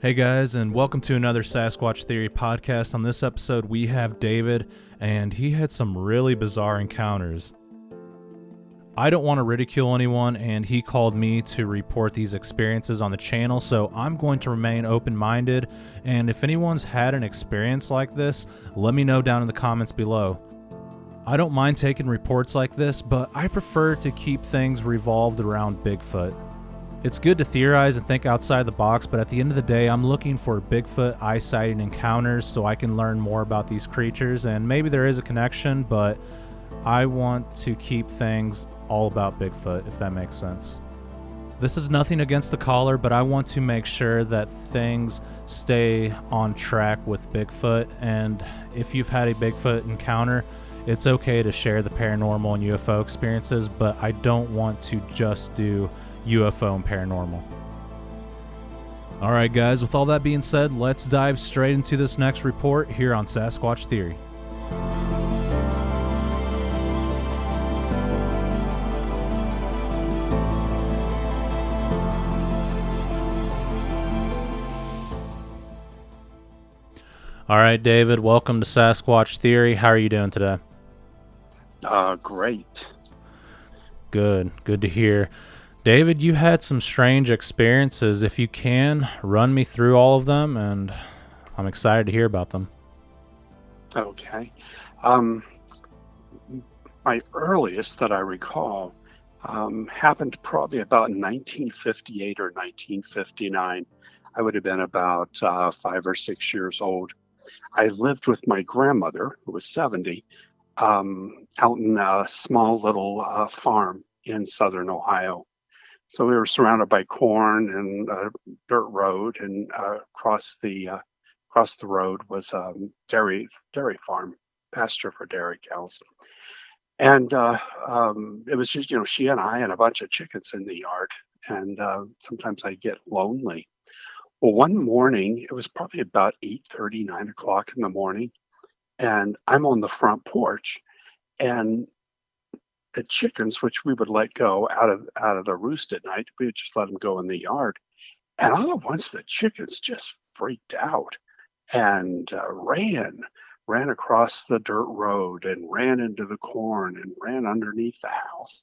Hey guys, and welcome to another Sasquatch Theory podcast. On this episode, we have David, and he had some really bizarre encounters. I don't want to ridicule anyone, and he called me to report these experiences on the channel, so I'm going to remain open-minded, and if anyone's had an experience like this, let me know down in the comments below. I don't mind taking reports like this, but I prefer to keep things revolved around Bigfoot. It's good to theorize and think outside the box, but at the end of the day, I'm looking for Bigfoot eye-sighting encounters so I can learn more about these creatures, and maybe there is a connection, but I want to keep things all about Bigfoot, if that makes sense. This is nothing against the caller, but I want to make sure that things stay on track with Bigfoot, and if you've had a Bigfoot encounter, it's okay to share the paranormal and UFO experiences, but I don't want to just do UFO and paranormal. Alright guys, with all that being said, let's dive straight into this next report here on Sasquatch Theory. Alright David, welcome to Sasquatch Theory. How are you doing today? Great. Good to hear. David, you had some strange experiences. If you can, run me through all of them, and I'm excited to hear about them. Okay. My earliest that I recall happened probably about 1958 or 1959. I would have been about 5 or 6 years old. I lived with my grandmother, who was 70, out in a small little farm in southern Ohio. So we were surrounded by corn and a dirt road, and across the road was a dairy farm, pasture for dairy cows. And it was just, she and I and a bunch of chickens in the yard. And sometimes I get lonely. Well, one morning, it was probably about 8:30, 9 o'clock in the morning, and I'm on the front porch, and the chickens, which we would let go out of the roost at night, we would just let them go in the yard. And all at once, the chickens just freaked out and ran across the dirt road and ran into the corn and ran underneath the house.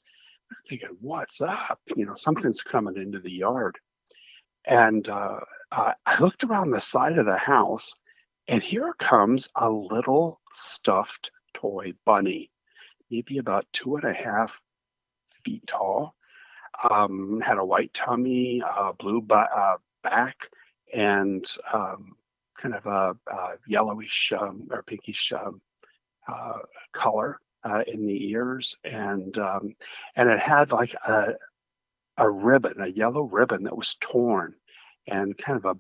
I'm thinking, what's up? Something's coming into the yard. And I looked around the side of the house, and here comes a little stuffed toy bunny, maybe about 2.5 feet tall. Had a white tummy, blue back, and kind of a yellowish or pinkish color in the ears, and it had like a ribbon, a yellow ribbon that was torn and kind of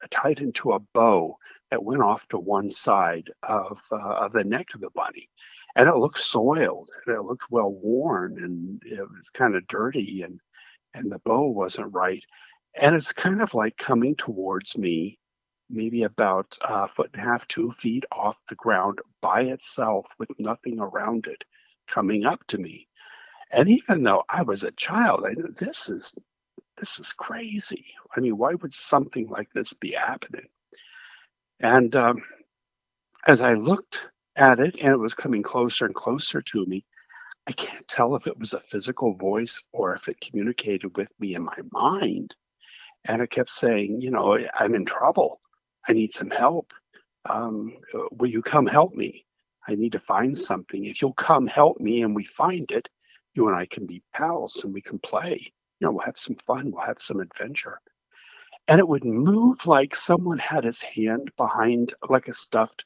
tied into a bow that went off to one side of the neck of the bunny. And it looked soiled, and it looked well worn, and it was kind of dirty, and the bow wasn't right. And it's kind of like coming towards me, maybe about a foot and a half, 2 feet off the ground by itself with nothing around it, coming up to me. And even though I was a child, I knew this is crazy. I mean, why would something like this be happening? And as I looked at it and it was coming closer and closer to me, I can't tell if it was a physical voice or if it communicated with me in my mind. And it kept saying, I'm in trouble. I need some help. Will you come help me? I need to find something. If you'll come help me and we find it, you and I can be pals and we can play. We'll have some fun. We'll have some adventure. And it would move like someone had his hand behind like a stuffed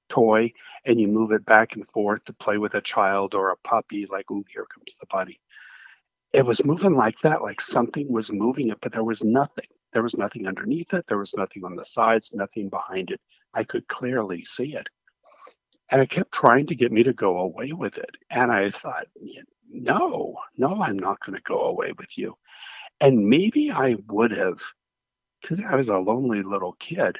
toy, and you move it back and forth to play with a child or a puppy, like, ooh, here comes the bunny. It was moving like that, like something was moving it, but there was nothing. There was nothing underneath it. There was nothing on the sides, nothing behind it. I could clearly see it. And it kept trying to get me to go away with it. And I thought, no, I'm not going to go away with you. And maybe I would have, because I was a lonely little kid,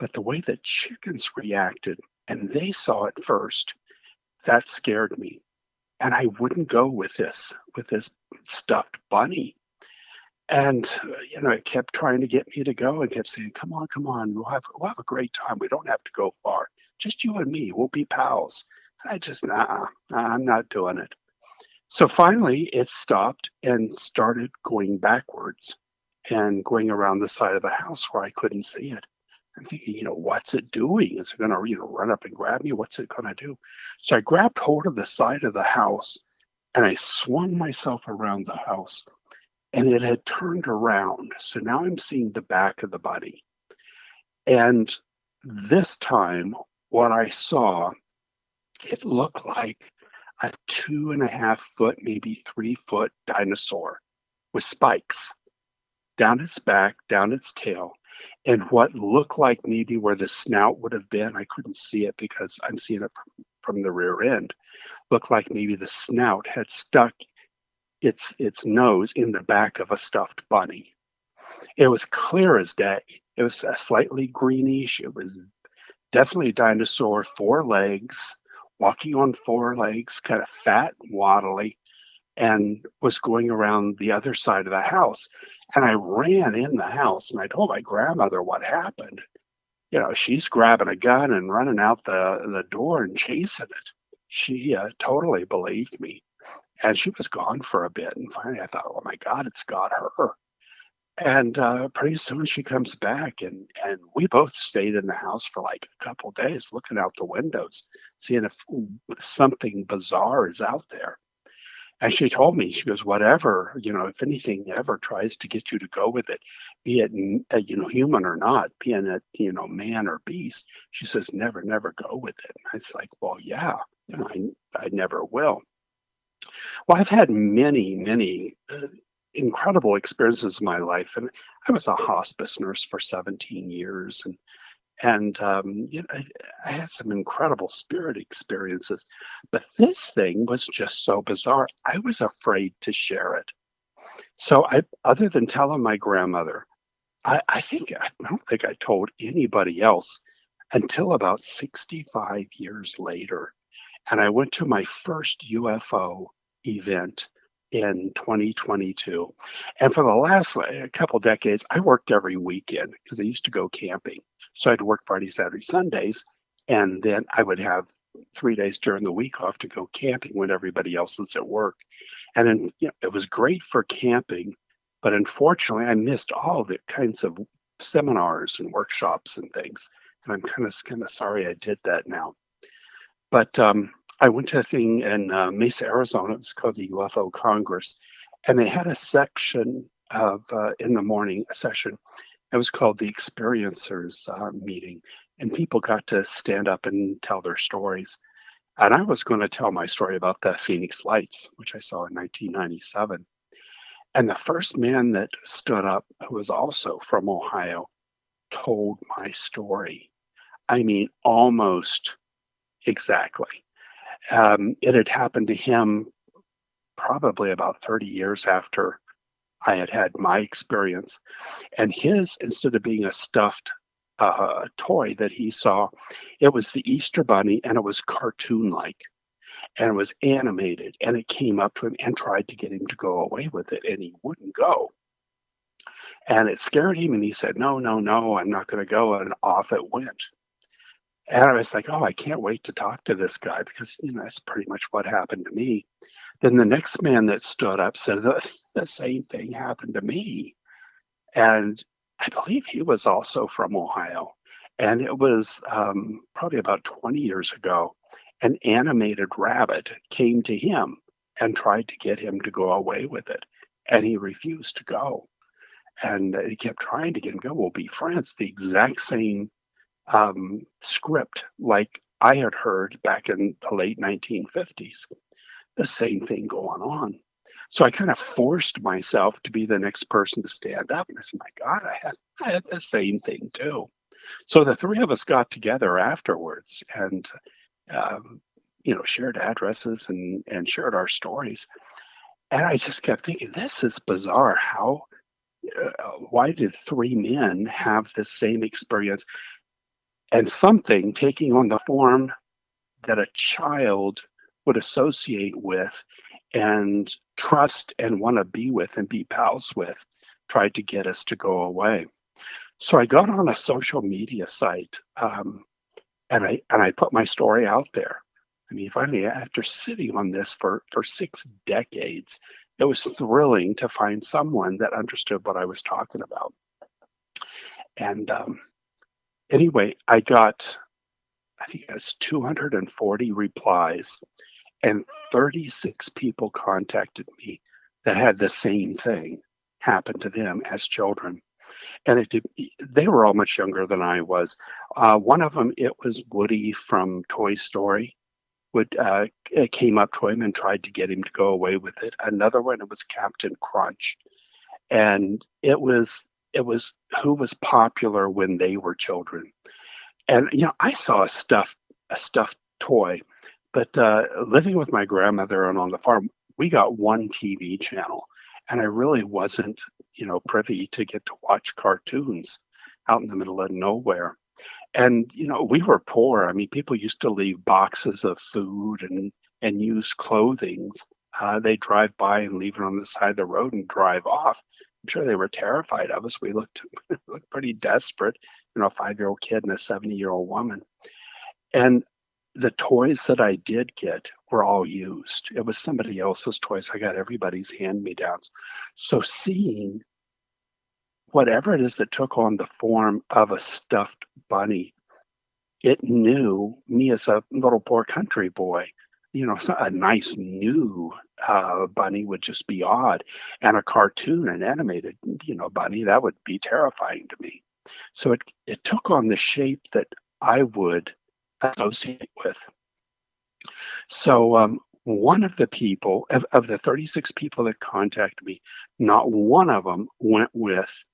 but the way the chickens reacted, and they saw it first, that scared me. And I wouldn't go with this stuffed bunny. And, it kept trying to get me to go and kept saying, come on, we'll have a great time. We don't have to go far. Just you and me, we'll be pals. I just, I'm not doing it. So finally, it stopped and started going backwards and going around the side of the house where I couldn't see it. I'm thinking, what's it doing? Is it going to, run up and grab me? What's it going to do? So I grabbed hold of the side of the house and I swung myself around the house, and it had turned around. So now I'm seeing the back of the body. And this time, what I saw, it looked like a 2.5 foot, maybe 3 foot dinosaur with spikes down its back, down its tail, and what looked like maybe where the snout would have been. I couldn't see it because I'm seeing it from the rear end. Looked like maybe the snout had stuck its nose in the back of a stuffed bunny. It was clear as day. It was a slightly greenish. It was definitely a dinosaur, 4 legs, walking on 4 legs, kind of fat and waddly, and was going around the other side of the house. And I ran in the house and I told my grandmother what happened. She's grabbing a gun and running out the door and chasing it. She totally believed me. And she was gone for a bit. And finally I thought, oh my God, it's got her. And pretty soon she comes back, and we both stayed in the house for like a couple days looking out the windows, seeing if something bizarre is out there. And she told me, she goes, whatever, if anything ever tries to get you to go with it, be it, human or not, being it, man or beast, she says, never go with it. And I was like, well, yeah, I never will. Well, I've had many incredible experiences in my life, and I was a hospice nurse for 17 years, and I had some incredible spirit experiences. But this thing was just so bizarre. I was afraid to share it. So other than telling my grandmother, I don't think I told anybody else until about 65 years later. And I went to my first UFO event in 2022. And for the last couple decades, I worked every weekend because I used to go camping. So I'd work Friday, Saturday, Sundays, and then I would have 3 days during the week off to go camping when everybody else was at work. And then, it was great for camping, but unfortunately, I missed all the kinds of seminars and workshops and things. And I'm kind of sorry I did that now. But I went to a thing in Mesa, Arizona. It was called the UFO Congress, and they had a section of in the morning, a session. It was called the Experiencers meeting, and people got to stand up and tell their stories. And I was going to tell my story about the Phoenix Lights, which I saw in 1997. And the first man that stood up, who was also from Ohio, told my story. I mean, almost exactly. It had happened to him probably about 30 years after I had had my experience. And his, instead of being a stuffed toy that he saw, it was the Easter Bunny, and it was cartoon-like, and it was animated, and it came up to him and tried to get him to go away with it, and he wouldn't go. And it scared him, and he said, no, I'm not going to go, and off it went. And I was like, oh, I can't wait to talk to this guy because, that's pretty much what happened to me. Then the next man that stood up said the same thing happened to me. And I believe he was also from Ohio. And it was probably about 20 years ago, an animated rabbit came to him and tried to get him to go away with it. And he refused to go. And he kept trying to get him to go. We'll be friends. The exact same script like I had heard back in the late 1950s. The same thing going on. So I kind of forced myself to be the next person to stand up. And I said, my God, I had the same thing too. So the three of us got together afterwards and, shared addresses and shared our stories. And I just kept thinking, this is bizarre. Why did three men have the same experience? And something taking on the form that a child would associate with and trust and want to be with and be pals with tried to get us to go away. So I got on a social media site, and I put my story out there. I mean, finally, after sitting on this for 6 decades, it was thrilling to find someone that understood what I was talking about. And anyway, I got, I think it was 240 replies, and 36 people contacted me that had the same thing happen to them as children. And they were all much younger than I was. One of them, it was Woody from Toy Story. It came up to him and tried to get him to go away with it. Another one, it was Captain Crunch, and it was who was popular when they were children. And I saw a stuffed toy, but living with my grandmother and on the farm, we got one TV channel, and I really wasn't, privy to get to watch cartoons out in the middle of nowhere. And we were poor. I mean, people used to leave boxes of food and used clothing. They drive by and leave it on the side of the road and drive off. I'm sure they were terrified of us. We looked looked pretty desperate, a 5-year-old kid and a 70-year-old woman. And the toys that I did get were all used. It was somebody else's toys. I got everybody's hand-me-downs. So seeing whatever it is that took on the form of a stuffed bunny, it knew me as a little poor country boy. A nice new bunny would just be odd, and a cartoon, an animated, bunny, that would be terrifying to me. So it took on the shape that I would associate with. So one of the people, of the 36 people that contacted me, not one of them went with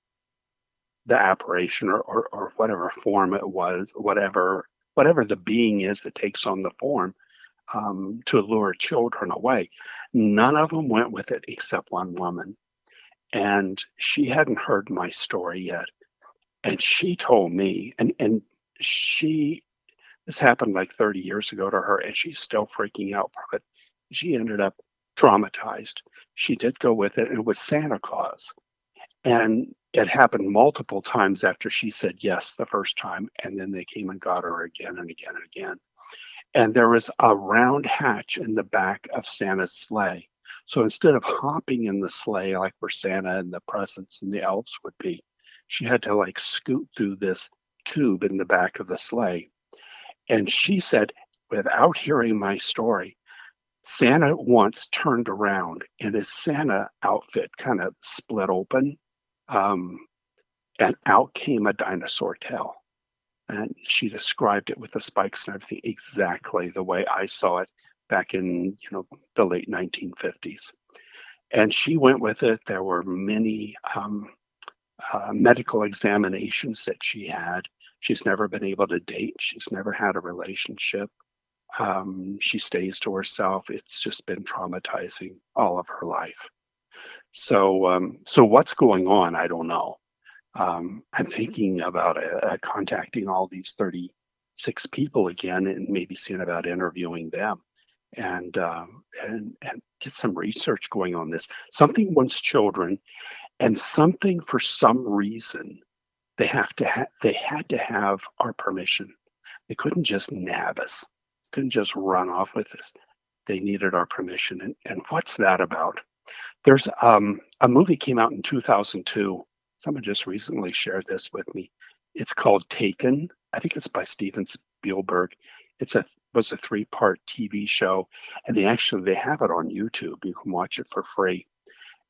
the apparition or whatever form it was, whatever the being is that takes on the form to lure children away. None of them went with it except one woman. And she hadn't heard my story yet. And she told me, and this happened like 30 years ago to her, and she's still freaking out from it. She ended up traumatized. She did go with it, and it was Santa Claus. And it happened multiple times after she said yes the first time, and then they came and got her again and again and again. And there was a round hatch in the back of Santa's sleigh. So instead of hopping in the sleigh like where Santa and the presents and the elves would be, she had to like scoot through this tube in the back of the sleigh. And she said, without hearing my story, Santa once turned around and his Santa outfit kind of split open, and out came a dinosaur tail. And she described it with the spikes and everything exactly the way I saw it back in the late 1950s. And she went with it. There were many medical examinations that she had. She's never been able to date. She's never had a relationship. She stays to herself. It's just been traumatizing all of her life. So what's going on? I don't know. I'm thinking about contacting all these 36 people again and maybe seeing about interviewing them and get some research going on this. Something wants children, and something for some reason they had to have our permission. They couldn't just nab us. Couldn't just run off with us. They needed our permission. And what's that about? There's a movie came out in 2002. Someone just recently shared this with me. It's called Taken. I think it's by Steven Spielberg. Was a 3-part TV show, and they have it on YouTube. You can watch it for free.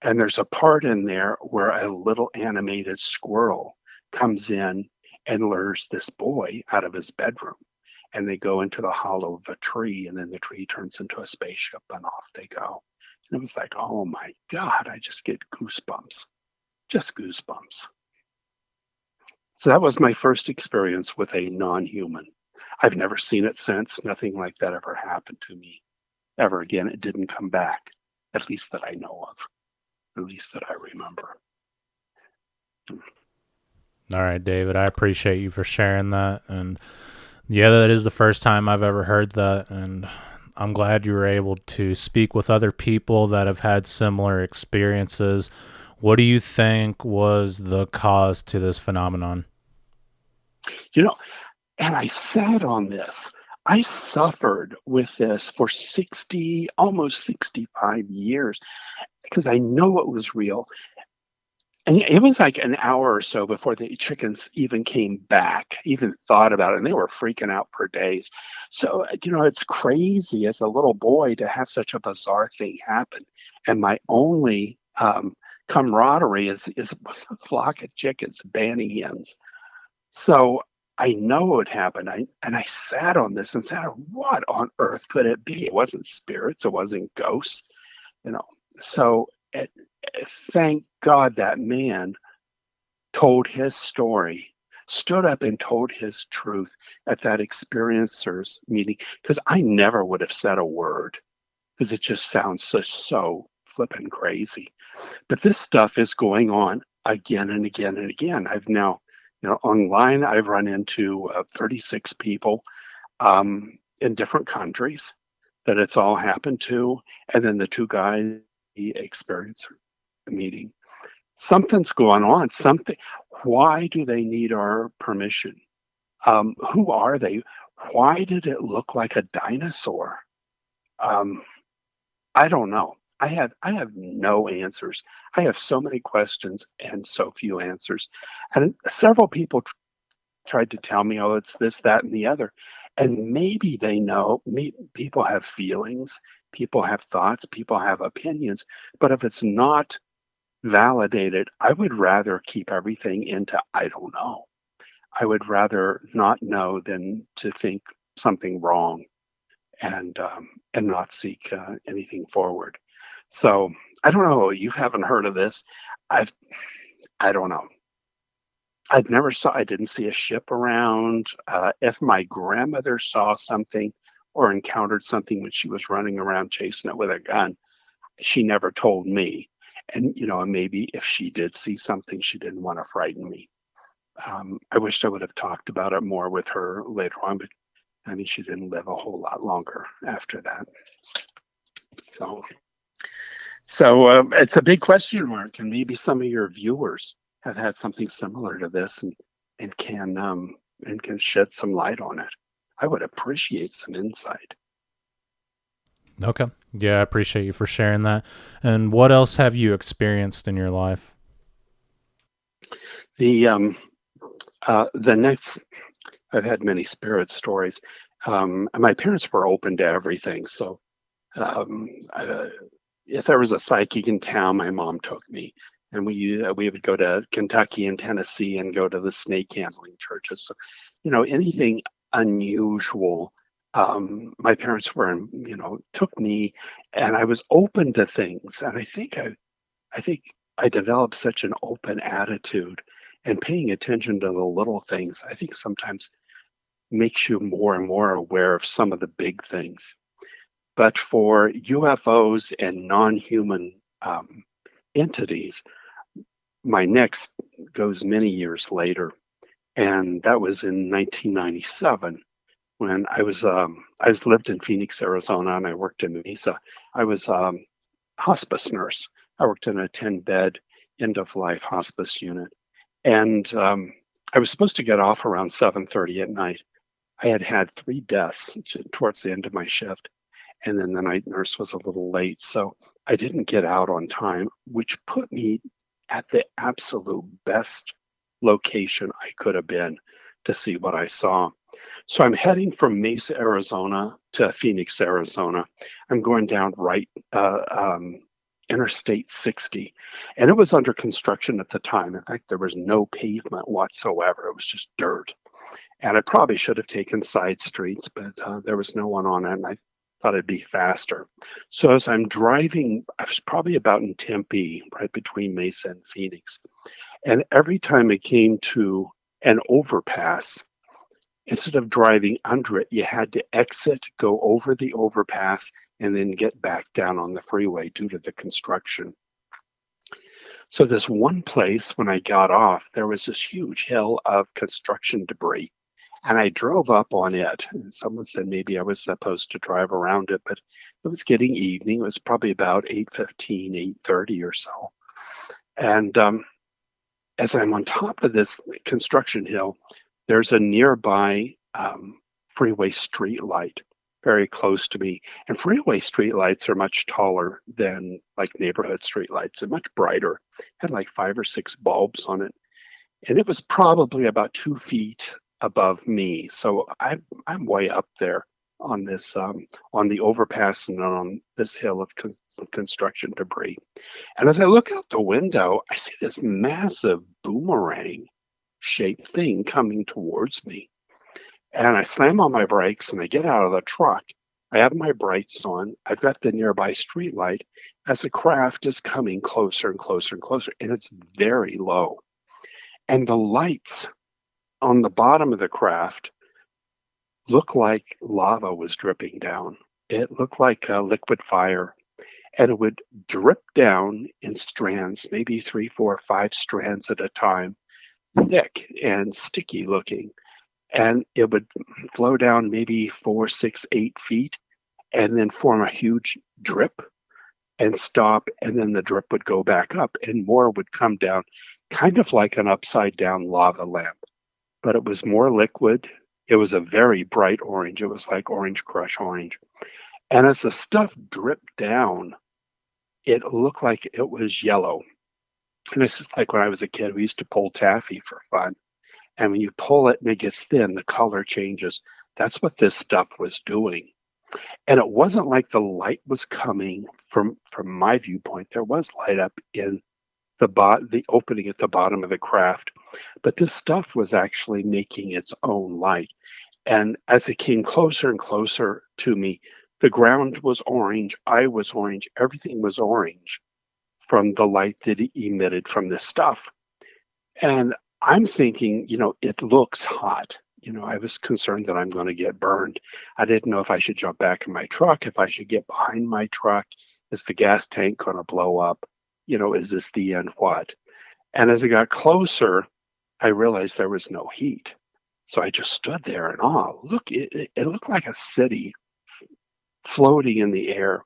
And there's a part in there where a little animated squirrel comes in and lures this boy out of his bedroom. And they go into the hollow of a tree, and then the tree turns into a spaceship, and off they go. And it was like, oh my God, I just get goosebumps. Just goosebumps. So that was my first experience with a non-human. I've never seen it since. Nothing like that ever happened to me ever again. It didn't come back, at least that I know of, at least that I remember. All right, David, I appreciate you for sharing that. And yeah, that is the first time I've ever heard that. And I'm glad you were able to speak with other people that have had similar experiences. What do you think was the cause to this phenomenon? You know, and I sat on this. I suffered with this for 60, almost 65 years because I know it was real. And it was like an hour or so before the chickens even came back, even thought about it, and they were freaking out for days. So, it's crazy as a little boy to have such a bizarre thing happen. And my only camaraderie was a flock of chickens, banny hens. So I know it happened. I sat on this and said, what on earth could it be? It wasn't spirits, it wasn't ghosts, you know. So thank God that man told his story, stood up and told his truth at that experiencers meeting, because I never would have said a word because it just sounds so flippin' crazy. But this stuff is going on again and again and again. I've now, online, I've run into 36 people in different countries that it's all happened to, and then the two guys, the experiencer meeting. Something's going on. Something. Why do they need our permission? Who are they? Why did it look like a dinosaur? Um, I don't know. I have no answers. I have so many questions and so few answers. And several people tried to tell me, oh, it's this, that, and the other. And maybe they know. People have feelings. People have thoughts. People have opinions. But if it's not validated, I would rather keep everything into I don't know. I would rather not know than to think something wrong and not seek anything forward. So I don't know. You haven't heard of this. I've I don't know. I didn't see a ship around. If my grandmother saw something or encountered something when she was running around chasing it with a gun, she never told me. And, maybe if she did see something, she didn't want to frighten me. I wished I would have talked about it more with her later on, but I mean, she didn't live a whole lot longer after that. So, it's a big question mark, and maybe some of your viewers have had something similar to this and can shed some light on it. I would appreciate some insight. Okay. Yeah, I appreciate you for sharing that. And what else have you experienced in your life? The next, I've had many spirit stories. My parents were open to everything, so um, uh, if there was a psychic in town, my mom took me, and we would go to Kentucky and Tennessee and go to the snake handling churches. So, anything unusual. My parents took me, and I was open to things, and I think I developed such an open attitude, and paying attention to the little things, I think sometimes makes you more and more aware of some of the big things. But for UFOs and non-human entities, my next goes many years later, and that was in 1997 when I was lived in Phoenix, Arizona, and I worked in Mesa. I was hospice nurse. I worked in a 10-bed end of life hospice unit, and I was supposed to get off around 7:30 at night. I had had 3 deaths towards the end of my shift, and then the night nurse was a little late, so I didn't get out on time, which put me at the absolute best location I could have been to see what I saw. So I'm heading from Mesa, Arizona to Phoenix, Arizona. I'm going down Interstate 60, and it was under construction at the time. In fact, there was no pavement whatsoever. It was just dirt. And I probably should have taken side streets, but there was no one on it, and I thought it'd be faster. So as I'm driving, I was probably about in Tempe, right between Mesa and Phoenix. And every time it came to an overpass, instead of driving under it, you had to exit, go over the overpass, and then get back down on the freeway due to the construction. So this one place, when I got off, there was this huge hill of construction debris. And I drove up on it. And someone said maybe I was supposed to drive around it, but it was getting evening. It was probably about 8:15, 8:30 or so. And as I'm on top of this construction hill, there's a nearby freeway street light very close to me. And freeway street lights are much taller than like neighborhood street lights. They're much brighter. Had like 5 or 6 bulbs on it. And it was probably about 2 feet above me. So I'm way up there on this on the overpass and on this hill of construction debris. And as I look out the window, I see this massive boomerang shaped thing coming towards me. And I slam on my brakes and I get out of the truck. I have my brights on. I've got the nearby street light as the craft is coming closer and closer and closer. And it's very low. And the lights on the bottom of the craft look like lava was dripping down. It looked like a liquid fire. And it would drip down in strands, maybe 3, 4, 5 strands at a time, thick and sticky looking. And it would flow down maybe 4, 6, 8 feet and then form a huge drip and stop. And then the drip would go back up and more would come down, kind of like an upside down lava lamp. But it was more liquid. It was a very bright orange. It was like orange crush orange. And as the stuff dripped down, it looked like it was yellow. And this is like when I was a kid, we used to pull taffy for fun. And when you pull it and it gets thin, the color changes. That's what this stuff was doing. And it wasn't like the light was coming from my viewpoint. There was light up in the opening at the bottom of the craft, but this stuff was actually making its own light. And as it came closer and closer to me, the ground was orange, I was orange, everything was orange from the light that it emitted from this stuff. And I'm thinking, it looks hot. I was concerned that I'm going to get burned. I didn't know if I should jump back in my truck, if I should get behind my truck. Is the gas tank going to blow up? Is this the end? What? And as I got closer, I realized there was no heat. So I just stood there in awe. Look, it looked like a city floating in the air.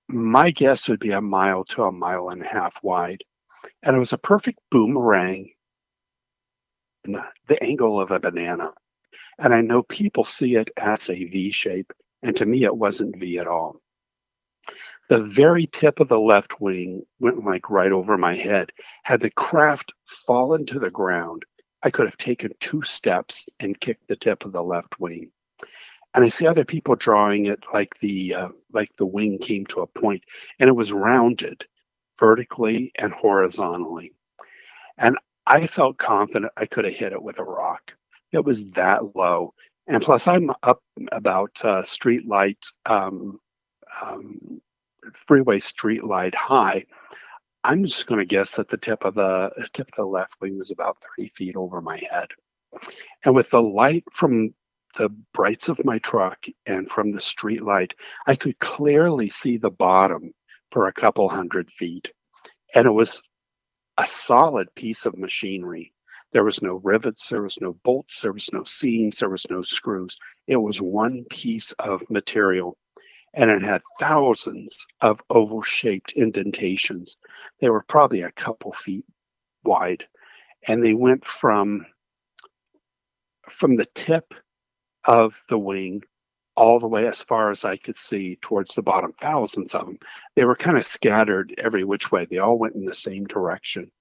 My guess would be a mile to a mile and a half wide. And it was a perfect boomerang in the angle of a banana. And I know people see it as a V shape. And to me, it wasn't V at all. The very tip of the left wing went like right over my head. Had the craft fallen to the ground, I could have taken 2 steps and kicked the tip of the left wing. And I see other people drawing it like the wing came to a point, and it was rounded vertically and horizontally. And I felt confident I could have hit it with a rock. It was that low. And plus, I'm up about street light, freeway street light high. I'm just going to guess that the tip of the left wing was about 30 feet over my head. And with the light from the brights of my truck and from the street light, I could clearly see the bottom for a couple 100 feet. And it was a solid piece of machinery. There was no rivets, there was no bolts, there was no seams, there was no screws. It was one piece of material. And it had thousands of oval-shaped indentations. They were probably a couple feet wide. And they went from the tip of the wing all the way as far as I could see towards the bottom, thousands of them. They were kind of scattered every which way. They all went in the same direction.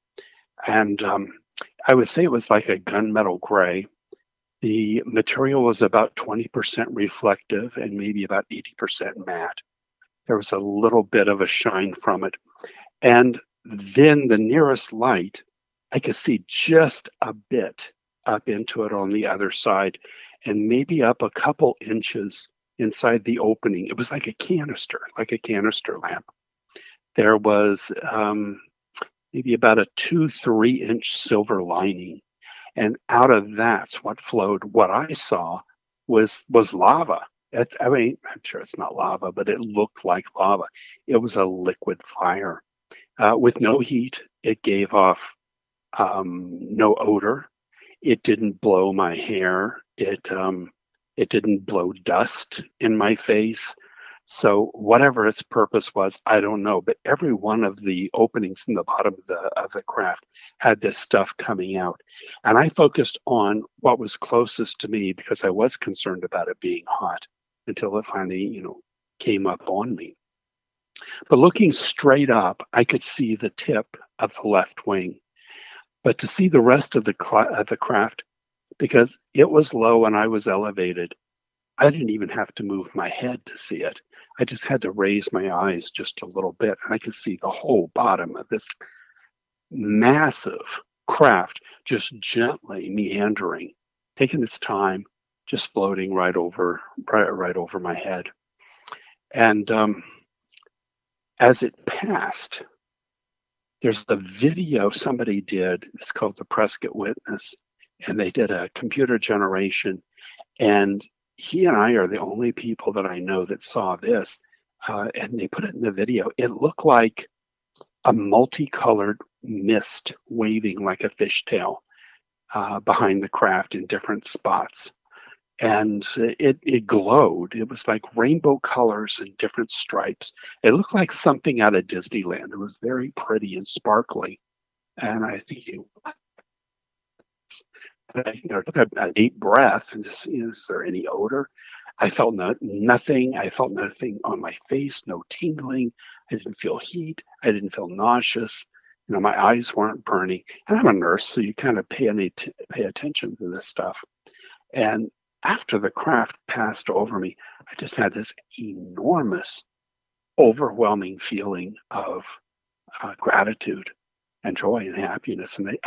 And I would say it was like a gunmetal gray. The material was about 20% reflective and maybe about 80% matte. There was a little bit of a shine from it. And then the nearest light, I could see just a bit up into it on the other side and maybe up a couple inches inside the opening. It was like a canister lamp. There was maybe about a 2-3 inch silver lining. And out of that's what flowed. What I saw was lava. I'm sure it's not lava, but it looked like lava. It was a liquid fire with no heat. It gave off no odor. It didn't blow my hair. It didn't blow dust in my face. So whatever its purpose was, I don't know. But every one of the openings in the bottom of the craft had this stuff coming out. And I focused on what was closest to me because I was concerned about it being hot until it finally, came up on me. But looking straight up, I could see the tip of the left wing. But to see the rest of the craft, because it was low and I was elevated, I didn't even have to move my head to see it. I just had to raise my eyes just a little bit, and I could see the whole bottom of this massive craft just gently meandering, taking its time, just floating right over my head. And as it passed, there's a video somebody did. It's called the Prescott Witness, and they did a computer generation. And he and I are the only people that I know that saw this. And they put it in the video. It looked like a multicolored mist waving like a fishtail behind the craft in different spots. And it glowed. It was like rainbow colors and different stripes. It looked like something out of Disneyland. It was very pretty and sparkly. And I think took a deep breath and just, is there any odor? I felt nothing. I felt nothing on my face, no tingling. I didn't feel heat. I didn't feel nauseous. My eyes weren't burning. And I'm a nurse, so you kind of pay attention to this stuff. And after the craft passed over me, I just had this enormous, overwhelming feeling of gratitude and joy and happiness. And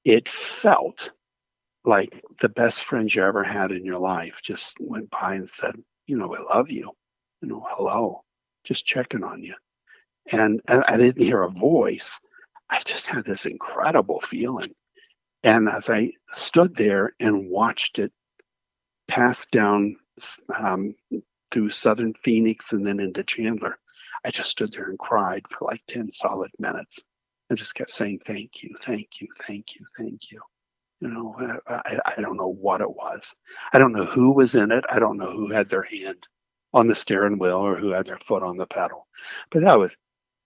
it felt like the best friend you ever had in your life just went by and said, I love you, hello, just checking on you. And I didn't hear a voice. I just had this incredible feeling. And as I stood there and watched it pass down through southern Phoenix and then into Chandler, I just stood there and cried for like 10 solid minutes and just kept saying, thank you, thank you, thank you, thank you. I don't know what it was. I don't know who was in it. I don't know who had their hand on the steering wheel or who had their foot on the pedal. But that was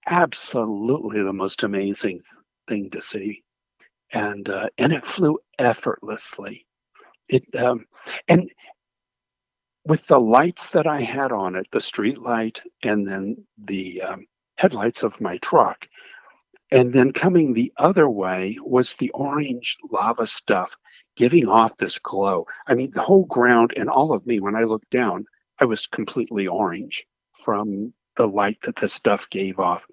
absolutely the most amazing thing to see. And it flew effortlessly. And with the lights that I had on it, the street light and then the headlights of my truck, and then coming the other way was the orange lava stuff giving off this glow. I mean, the whole ground and all of me, when I looked down, I was completely orange from the light that the stuff gave off.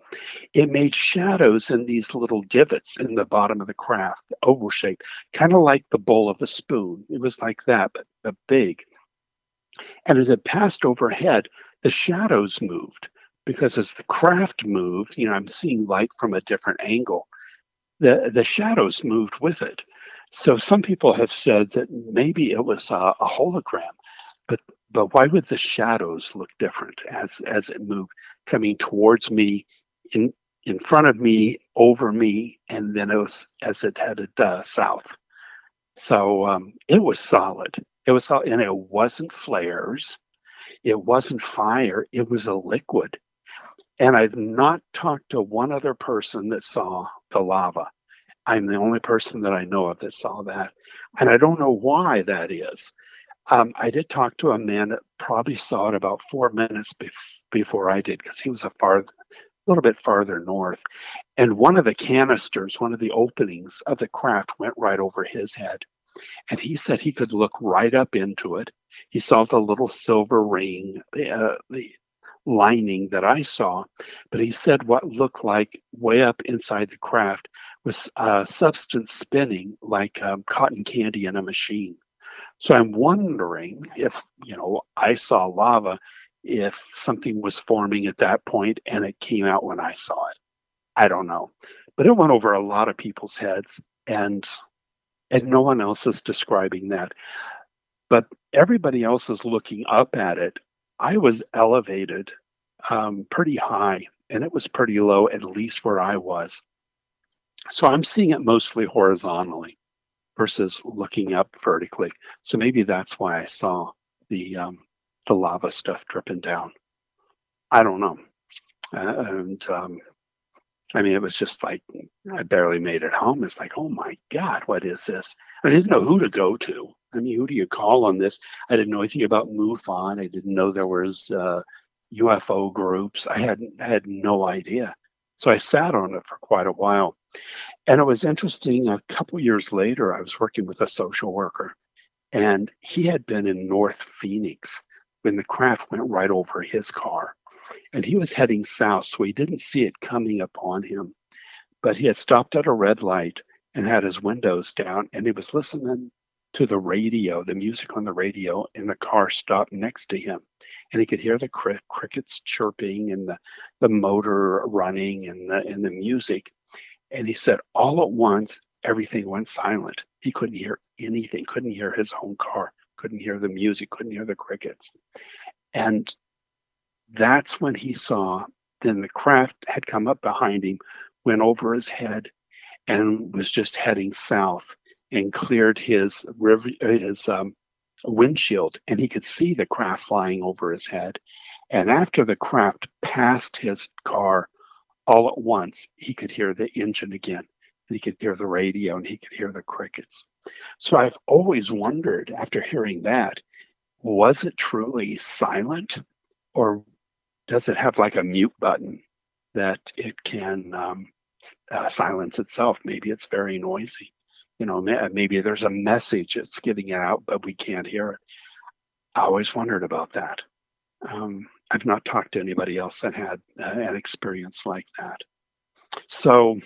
It made shadows in these little divots in the bottom of the craft, oval shape, kind of like the bowl of a spoon. It was like that, but big. And as it passed overhead, the shadows moved. Because as the craft moved, I'm seeing light from a different angle. The shadows moved with it. So some people have said that maybe it was a hologram, but why would the shadows look different as it moved, coming towards me, in front of me, over me, and then as it headed south. So it was solid. It was solid, and it wasn't flares. It wasn't fire. It was a liquid. And I've not talked to one other person that saw the lava. I'm the only person that I know of that saw that. And I don't know why that is. I did talk to a man that probably saw it about 4 minutes before I did, because he was a little bit farther north. And one of the canisters, one of the openings of the craft went right over his head. And he said he could look right up into it. He saw the little silver ring, the lining that I saw, but he said what looked like way up inside the craft was substance spinning like cotton candy in a machine. So I'm wondering if, I saw lava, if something was forming at that point and it came out when I saw it. I don't know. But it went over a lot of people's heads, and no one else is describing that. But everybody else is looking up at it. I was elevated pretty high, and it was pretty low, at least where I was. So I'm seeing it mostly horizontally versus looking up vertically. So maybe that's why I saw the lava stuff dripping down. I don't know. And I mean, it was just like I barely made it home. It's like, oh my God, what is this? I didn't know who to go to. I mean, who do you call on this? I didn't know anything about MUFON. I didn't know there was UFO groups. I had no idea. So I sat on it for quite a while. And it was interesting. A couple years later, I was working with a social worker, and he had been in North Phoenix when the craft went right over his car. And he was heading south, so he didn't see it coming upon him. But he had stopped at a red light and had his windows down, and he was listening to the radio, the music on the radio, and the car stopped next to him. And he could hear the crickets chirping and the motor running and the music. And he said, all at once, everything went silent. He couldn't hear anything, couldn't hear his own car, couldn't hear the music, couldn't hear the crickets. And that's when he saw, then the craft had come up behind him, went over his head, and was just heading south and cleared his windshield, and he could see the craft flying over his head. And after the craft passed his car, all at once, he could hear the engine again, and he could hear the radio, and he could hear the crickets. So I've always wondered, after hearing that, was it truly silent, or does it have like a mute button that it can silence itself? Maybe it's very noisy. You know, maybe there's a message it's getting out, but we can't hear it. I always wondered about that. I've not talked to anybody else that had an experience like that. So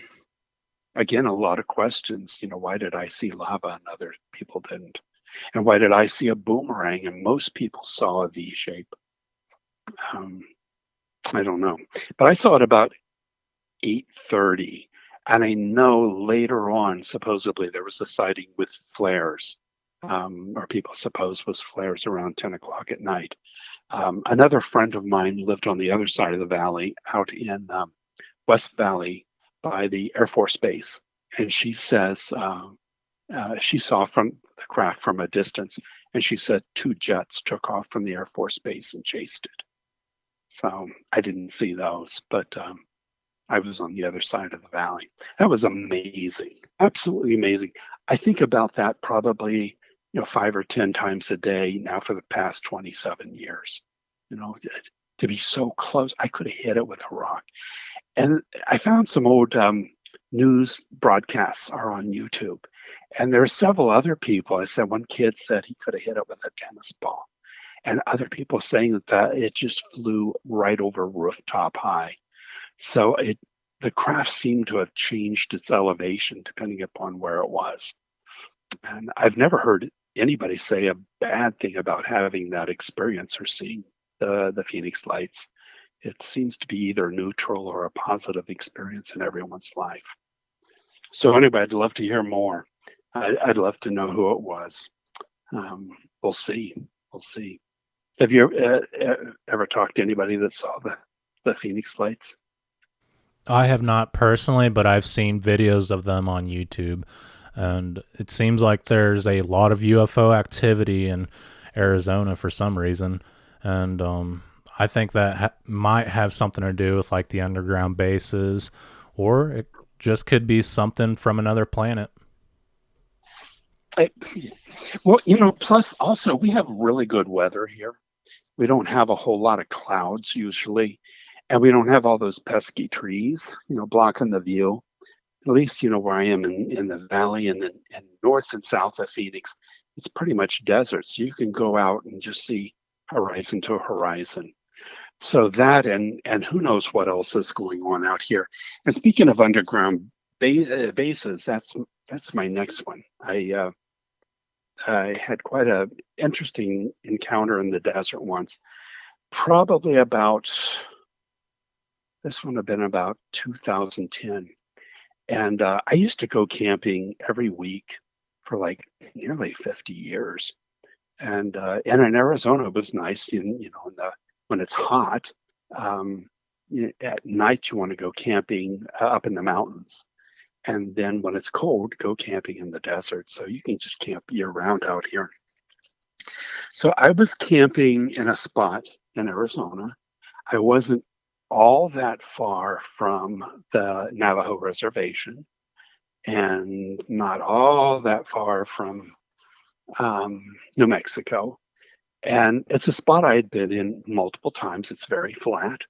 again, a lot of questions. You know, why did I see lava and other people didn't? And why did I see a boomerang and most people saw a V shape? I don't know, but I saw it about 8:30, and I know later on, supposedly there was a sighting with flares, or people suppose was flares around 10 o'clock at night. Another friend of mine lived on the other side of the valley, out in West Valley by the Air Force Base, and she says she saw from the craft from a distance, and she said 2 jets took off from the Air Force Base and chased it. So I didn't see those, but I was on the other side of the valley. That was amazing, absolutely amazing. I think about that probably 5 or 10 times a day now for the past 27 years. You know, to be so close, I could have hit it with a rock. And I found some old news broadcasts are on YouTube, and there are several other people. I said one kid said he could have hit it with a tennis ball, and other people saying that it just flew right over rooftop high. So the craft seemed to have changed its elevation depending upon where it was. And I've never heard anybody say a bad thing about having that experience or seeing the Phoenix lights. It seems to be either neutral or a positive experience in everyone's life. So anyway, I'd love to hear more. I'd love to know who it was. We'll see. We'll see. Have you ever talked to anybody that saw the Phoenix lights? I have not personally, but I've seen videos of them on YouTube, and it seems like there's a lot of UFO activity in Arizona for some reason, and I think that might have something to do with like the underground bases, or it just could be something from another planet. Well, plus also we have really good weather here. We don't have a whole lot of clouds usually, and we don't have all those pesky trees, blocking the view. At least, where I am in the valley and north and south of Phoenix, it's pretty much desert. So you can go out and just see horizon to horizon. So that and who knows what else is going on out here. And speaking of underground bases, that's my next one. I had quite a interesting encounter in the desert once. Probably this would have been about 2010. And I used to go camping every week for like nearly 50 years. And in Arizona, it was nice, when it's hot. At night, you want to go camping up in the mountains. And then when it's cold, go camping in the desert. So you can just camp year round out here. So I was camping in a spot in Arizona. I wasn't all that far from the Navajo reservation and not all that far from New Mexico. And it's a spot I had been in multiple times. It's very flat.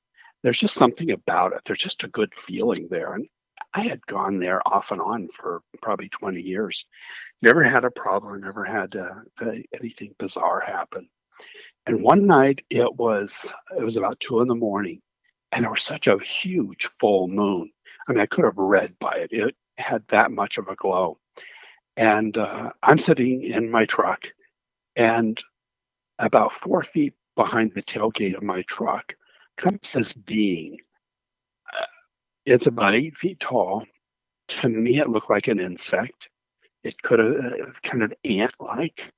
There's just something about it. There's just a good feeling there. And I had gone there off and on for probably 20 years. Never had a problem, never had anything bizarre happen. And one night it was about 2 in the morning, and there was such a huge full moon. I mean, I could have read by it. It had that much of a glow. And I'm sitting in my truck, and about 4 feet behind the tailgate of my truck comes this being. Uh, It's about 8 feet tall. To me, it looked like an insect. It could have kind of ant-like,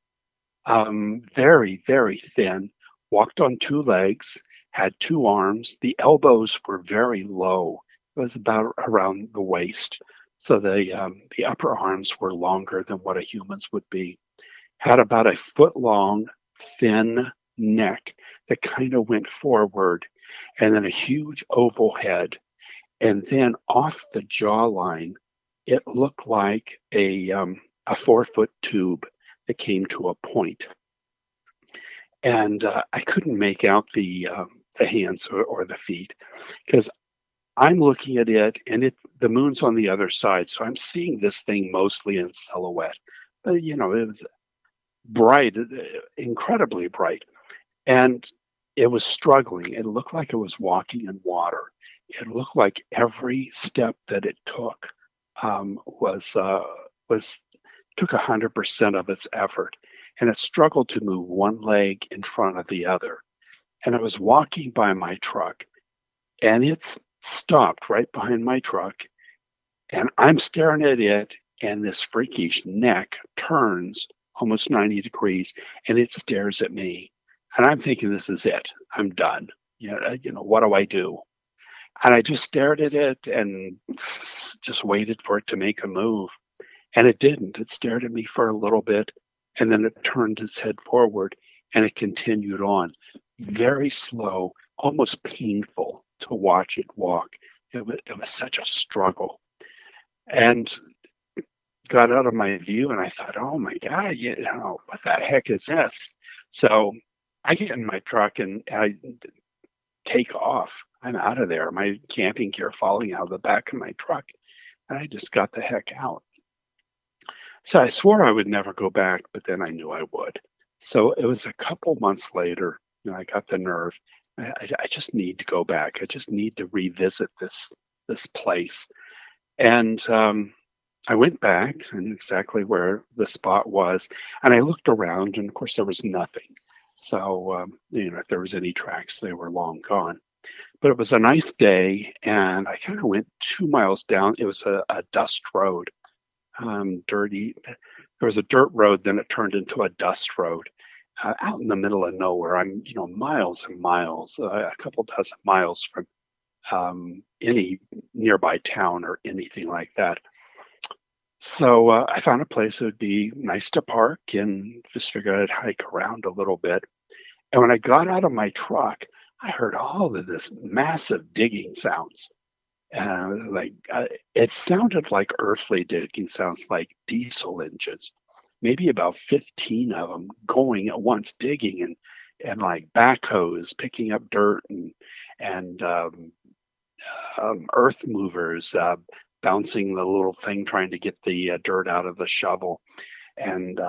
very, very thin, walked on two legs, had two arms. The elbows were very low. It was about around the waist. So the upper arms were longer than what a human's would be. Had about a foot long, thin neck that kind of went forward, and then a huge oval head. And then off the jawline, it looked like a 4 foot tube that came to a point. And I couldn't make out the hands or the feet because I'm looking at it, and the moon's on the other side, so I'm seeing this thing mostly in silhouette. But it was bright, incredibly bright, and it was struggling. It looked like it was walking in water. It looked like every step that it took was took 100% of its effort, and it struggled to move one leg in front of the other. And it was walking by my truck, and it's stopped right behind my truck, and I'm staring at it, and this freakish neck turns almost 90 degrees, and it stares at me. And I'm thinking, this is it. I'm done. What do I do? And I just stared at it and just waited for it to make a move. And it didn't. It stared at me for a little bit, and then it turned its head forward, and it continued on. Very slow, almost painful to watch it walk. It was such a struggle. And got out of my view, and I thought, oh my God, what the heck is this? So I get in my truck and I take off. I'm out of there. My camping gear falling out of the back of my truck. And I just got the heck out. So I swore I would never go back, but then I knew I would. So it was a couple months later, and I got the nerve. I just need to go back. I just need to revisit this place. And I went back. I knew exactly where the spot was, and I looked around, and of course there was nothing. So if there was any tracks, they were long gone. But it was a nice day, and I kind of went 2 miles down. It was a dust road, dirty. There was a dirt road, then it turned into a dust road out in the middle of nowhere. I'm, miles and miles, a couple dozen miles from any nearby town or anything like that. So I found a place that would be nice to park and just figured I'd hike around a little bit. And when I got out of my truck, I heard all of this massive digging sounds. It sounded like earthly digging sounds, like diesel engines, maybe about 15 of them going at once, digging and like backhoes picking up dirt and earth movers bouncing the little thing trying to get the dirt out of the shovel and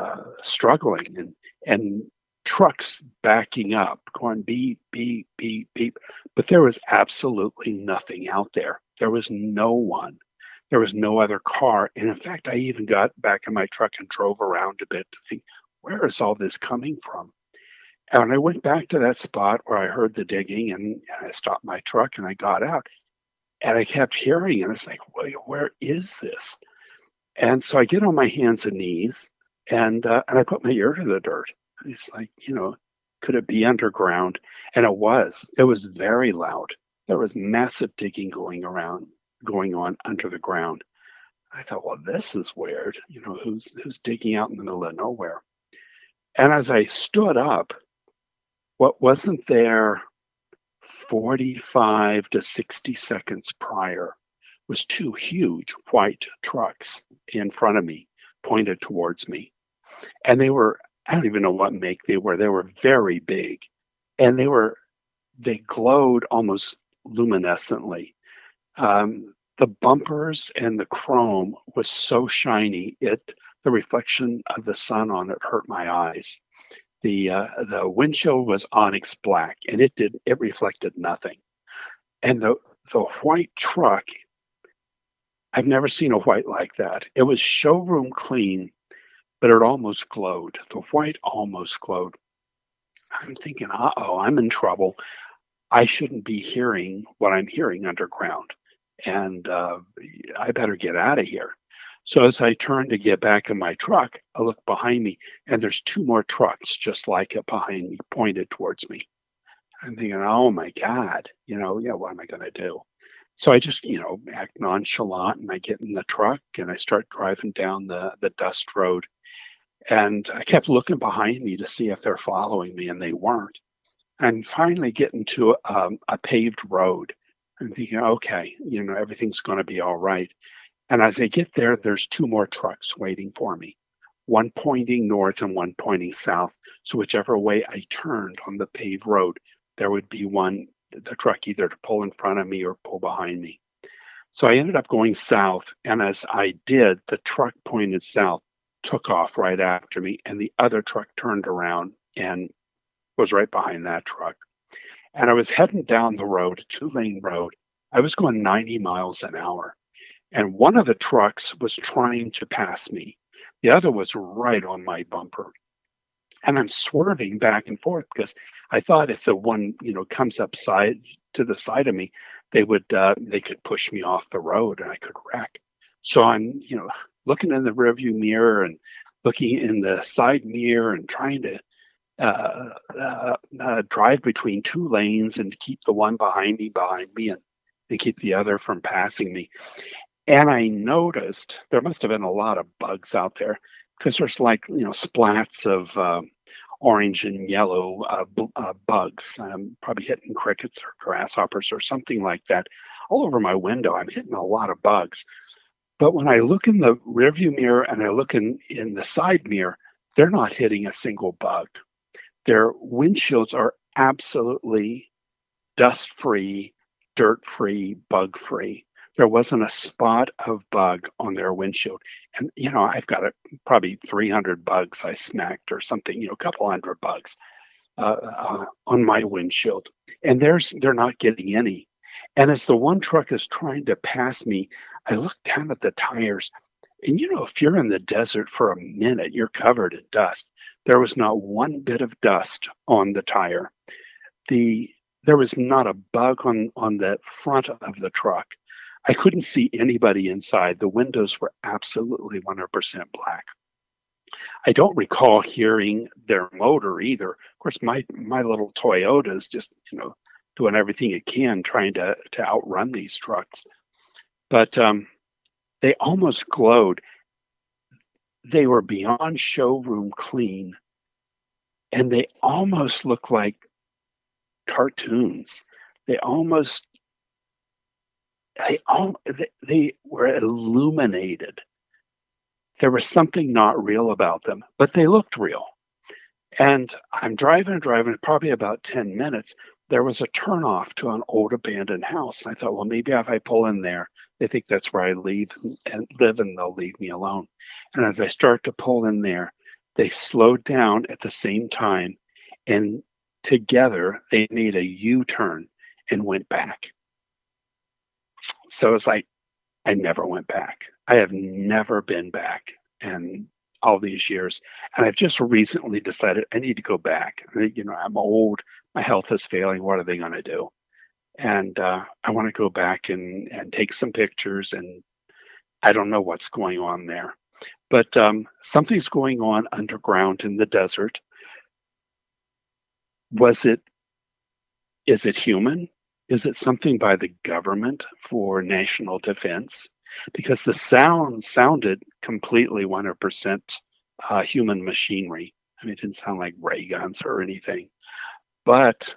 struggling and trucks backing up, going beep, beep, beep, beep. But there was absolutely nothing out there. There was no one. There was no other car. And in fact, I even got back in my truck and drove around a bit to think, where is all this coming from? And I went back to that spot where I heard the digging, and I stopped my truck and I got out. And I kept hearing, and it's like, where is this? And so I get on my hands and knees, and I put my ear to the dirt. It's like, could it be underground? And it was. It was very loud. There was massive digging going on under the ground. I thought, well, this is weird. Who's digging out in the middle of nowhere? And as I stood up, what wasn't there 45 to 60 seconds prior was two huge white trucks in front of me, pointed towards me. And they were, I don't even know what make they were. They were very big. And they glowed almost luminescently. The bumpers and the chrome was so shiny, the reflection of the sun on it hurt my eyes. The windshield was onyx black, and it reflected nothing. And the white truck, I've never seen a white like that. It was showroom clean, but it almost glowed. The white almost glowed. I'm thinking, uh-oh, I'm in trouble. I shouldn't be hearing what I'm hearing underground, and I better get out of here. So as I turn to get back in my truck, I look behind me, and there's two more trucks just like it behind me, pointed towards me. I'm thinking, oh my God, yeah, what am I going to do? So I just, act nonchalant, and I get in the truck and I start driving down the dust road. And I kept looking behind me to see if they're following me, and they weren't. And finally getting to a paved road. I'm thinking, okay, everything's going to be all right. And as I get there, there's two more trucks waiting for me, one pointing north and one pointing south. So whichever way I turned on the paved road, there would be the truck either to pull in front of me or pull behind me. So I ended up going south. And as I did, the truck pointed south, took off right after me, and the other truck turned around and was right behind that truck. And I was heading down the road, a two-lane road. I was going 90 miles an hour. And one of the trucks was trying to pass me. The other was right on my bumper. And I'm swerving back and forth because I thought if the one, comes up to the side of me, they could push me off the road and I could wreck. So I'm, looking in the rearview mirror and looking in the side mirror and trying to drive between two lanes and keep the one behind me and keep the other from passing me. And I noticed there must have been a lot of bugs out there because there's splats of orange and yellow bugs. I'm probably hitting crickets or grasshoppers or something like that all over my window. I'm hitting a lot of bugs. But when I look in the rearview mirror and I look in the side mirror, they're not hitting a single bug. Their windshields are absolutely dust-free, dirt-free, bug-free. There wasn't a spot of bug on their windshield. And, I've got probably 300 bugs I snacked or something, a couple hundred bugs on my windshield. And they're not getting any. And as the one truck is trying to pass me, I look down at the tires. And, if you're in the desert for a minute, you're covered in dust. There was not one bit of dust on the tire. There was not a bug on the front of the truck. I couldn't see anybody inside. The windows were absolutely 100% black. I don't recall hearing their motor either. Of course, my little Toyota is just, doing everything it can trying to outrun these trucks. But they almost glowed. They were beyond showroom clean, and they almost looked like cartoons. They were illuminated. There was something not real about them, but they looked real. And I'm driving, probably about 10 minutes. There was a turnoff to an old abandoned house. And I thought, well, maybe if I pull in there, they think that's where I live and they'll leave me alone. And as I start to pull in there, they slowed down at the same time. And together, they made a U-turn and went back. So it's like, I never went back. I have never been back in all these years. And I've just recently decided I need to go back. I'm old. My health is failing. What are they going to do? And I want to go back and take some pictures. And I don't know what's going on there. But something's going on underground in the desert. Is it human? Is it something by the government for national defense? because the sound sounded completely 100% human machinery. I mean, it didn't sound like ray guns or anything, but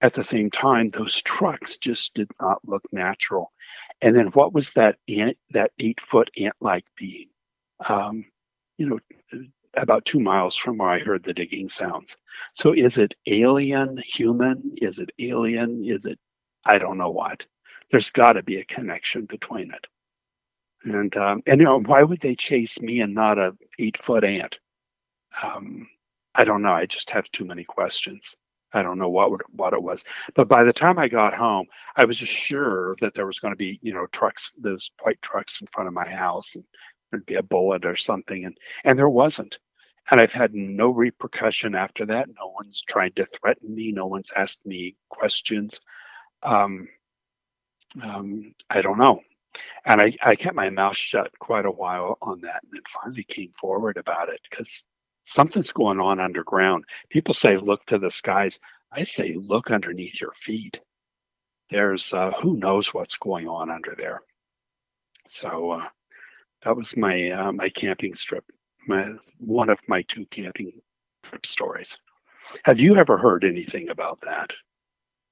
at the same time, those trucks just did not look natural. And then what was that ant, that 8-foot ant-like being? Um, you know, about 2 miles from where I heard the digging sounds. So is it alien, human? Is it alien? Is it, I don't know what. There's got to be a connection between it. And why would they chase me and not a 8-foot ant? Um, I don't know. I just have too many questions. I don't know what it was. But by the time I got home, I was just sure that there was going to be, trucks, those white trucks in front of my house, and there'd be a bullet or something, and there wasn't. And I've had no repercussion after that. No one's tried to threaten me. No one's asked me questions. Um, I don't know. And I kept my mouth shut quite a while on that, and then finally came forward about it because something's going on underground. People say look to the skies. I say look underneath your feet. There's who knows what's going on under there. So that was my camping trip. One of my 2 camping trip stories. Have you ever heard anything about that,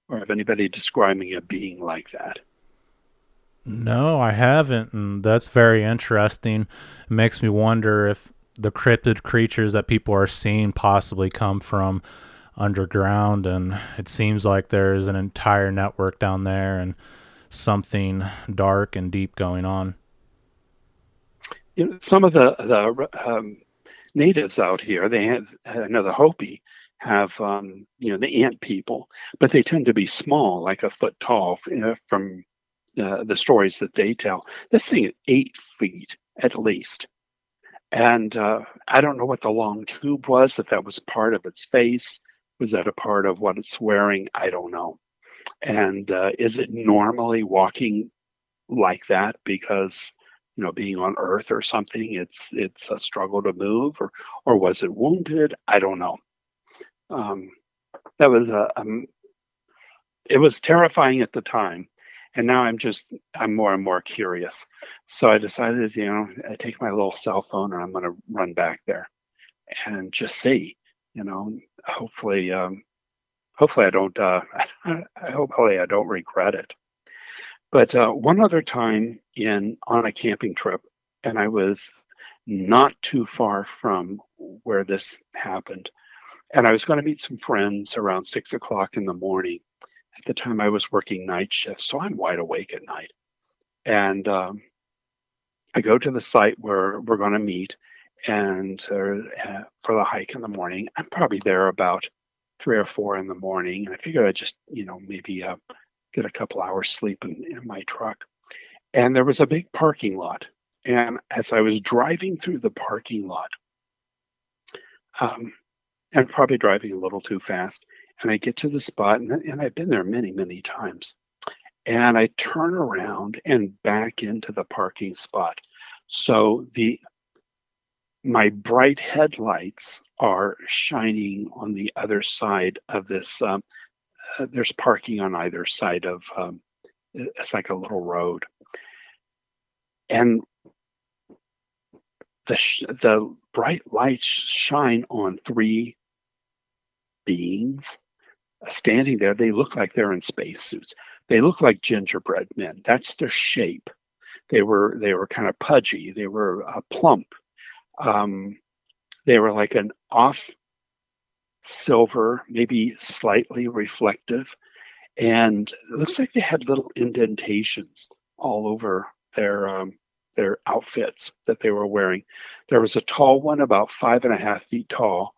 or have anybody describing a being like that? No, I haven't, and that's very interesting. It makes me wonder if the cryptid creatures that people are seeing possibly come from underground, and it seems like there's an entire network down there and something dark and deep going on. Some of the natives out here, they have, I know the Hopi have, the ant people, but they tend to be small, like a foot tall, from the stories that they tell. This thing is 8 feet at least. And I don't know what the long tube was, if that was part of its face. Was that a part of what it's wearing? I don't know. And is it normally walking like that because, being on Earth or something, it's a struggle to move, or was it wounded? I don't know. Um, that was it was terrifying at the time, and now I'm more and more curious. So I decided, I take my little cell phone and I'm going to run back there and just see, hopefully, hopefully I don't, hopefully I don't regret it. But one other time on a camping trip, and I was not too far from where this happened, and I was going to meet some friends around 6 o'clock in the morning. At the time, I was working night shifts, so I'm wide awake at night. And I go to the site where we're going to meet, and for the hike in the morning. I'm probably there about 3 or 4 in the morning, and I figured I'd just, maybe get a couple hours sleep in my truck. And there was a big parking lot, and as I was driving through the parking lot, and probably driving a little too fast, and I get to the spot, and I've been there many, many times. And I turn around and back into the parking spot. So my bright headlights are shining on the other side of this. There's parking on either side of. It's like a little road, and the bright lights shine on 3 beings standing there. They look like they're in spacesuits. They look like gingerbread men. That's their shape. They were kind of pudgy. They were plump. They were like an off silver, maybe slightly reflective, and it looks like they had little indentations all over their outfits that they were wearing. There was a tall one, about 5.5 feet tall,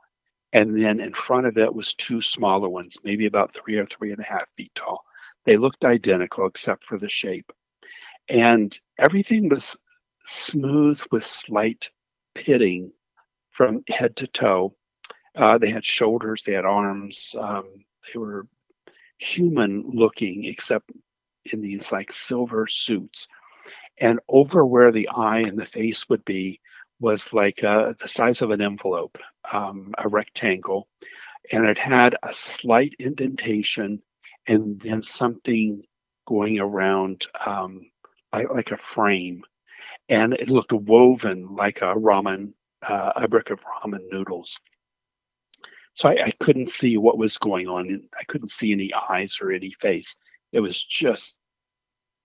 and then in front of it was 2 smaller ones, maybe about 3 or 3.5 feet tall. They looked identical except for the shape, and everything was smooth with slight pitting from head to toe. They had shoulders, they had arms. They were human looking, except in these like silver suits. And over where the eye and the face would be was like the size of an envelope, a rectangle, and it had a slight indentation and then something going around like a frame. and it looked woven like a brick of ramen noodles. So I couldn't see what was going on. I couldn't see any eyes or any face. It was just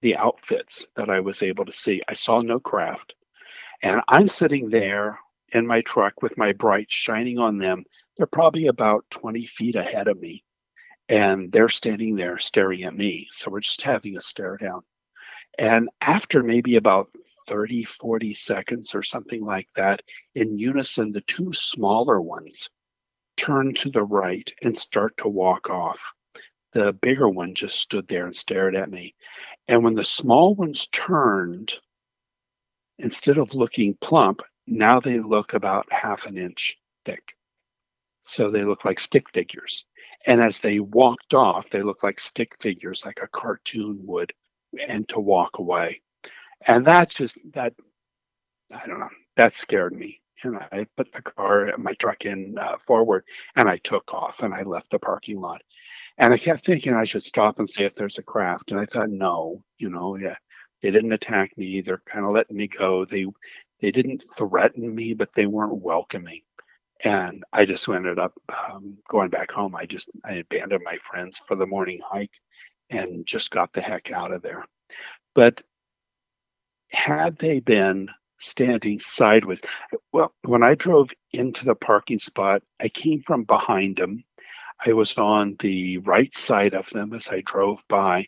the outfits that I was able to see. I saw no craft. And I'm sitting there in my truck with my brights shining on them. They're probably about 20 feet ahead of me. And they're standing there staring at me. So we're just having a stare down. And after maybe about 30, 40 seconds or something like that, in unison, the two smaller ones turn to the right and start to walk off. The bigger one just stood there and stared at me. And when the small ones turned, instead of looking plump, now they look about half an inch thick. So they look like stick figures. And as they walked off, they looked like stick figures, like a cartoon would, and to walk away. And that, I don't know, that scared me. And I put my truck in forward, and I took off and I left the parking lot. And I kept thinking I should stop and see if there's a craft. And I thought, no, yeah, they didn't attack me. They're kind of letting me go. They didn't threaten me, but they weren't welcoming. And I just ended up going back home. I abandoned my friends for the morning hike and just got the heck out of there. But had they been standing sideways, well, when I drove into the parking spot, I came from behind them. I was on the right side of them as I drove by,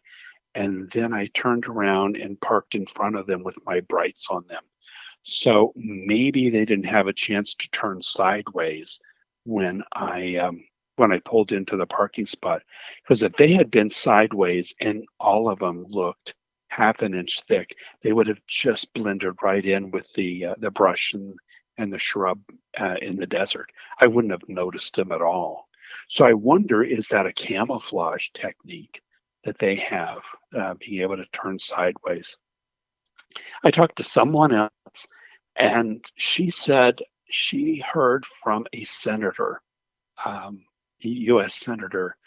and then I turned around and parked in front of them with my brights on them. So maybe they didn't have a chance to turn sideways when I pulled into the parking spot. Because if they had been sideways and all of them looked half an inch thick, they would have just blended right in with the brush and the shrub in the desert. I wouldn't have noticed them at all. So I wonder, is that a camouflage technique that they have, being able to turn sideways? I talked to someone else, and she said she heard from a senator, U.S. senator,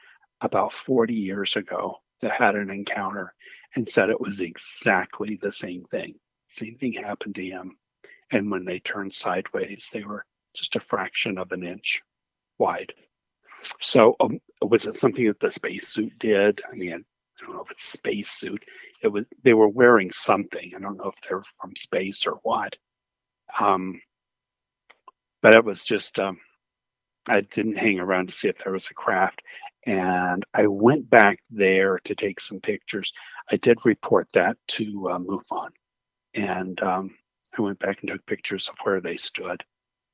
about 40 years ago that had an encounter and said it was exactly the same thing. Same thing happened to him. And when they turned sideways, they were just a fraction of an inch wide. So was it something that the spacesuit did? I mean, I don't know if it's spacesuit. They were wearing something. I don't know if they're from space or what. But it was just I didn't hang around to see if there was a craft. And I went back there to take some pictures. I did report that to MUFON. And I went back and took pictures of where they stood.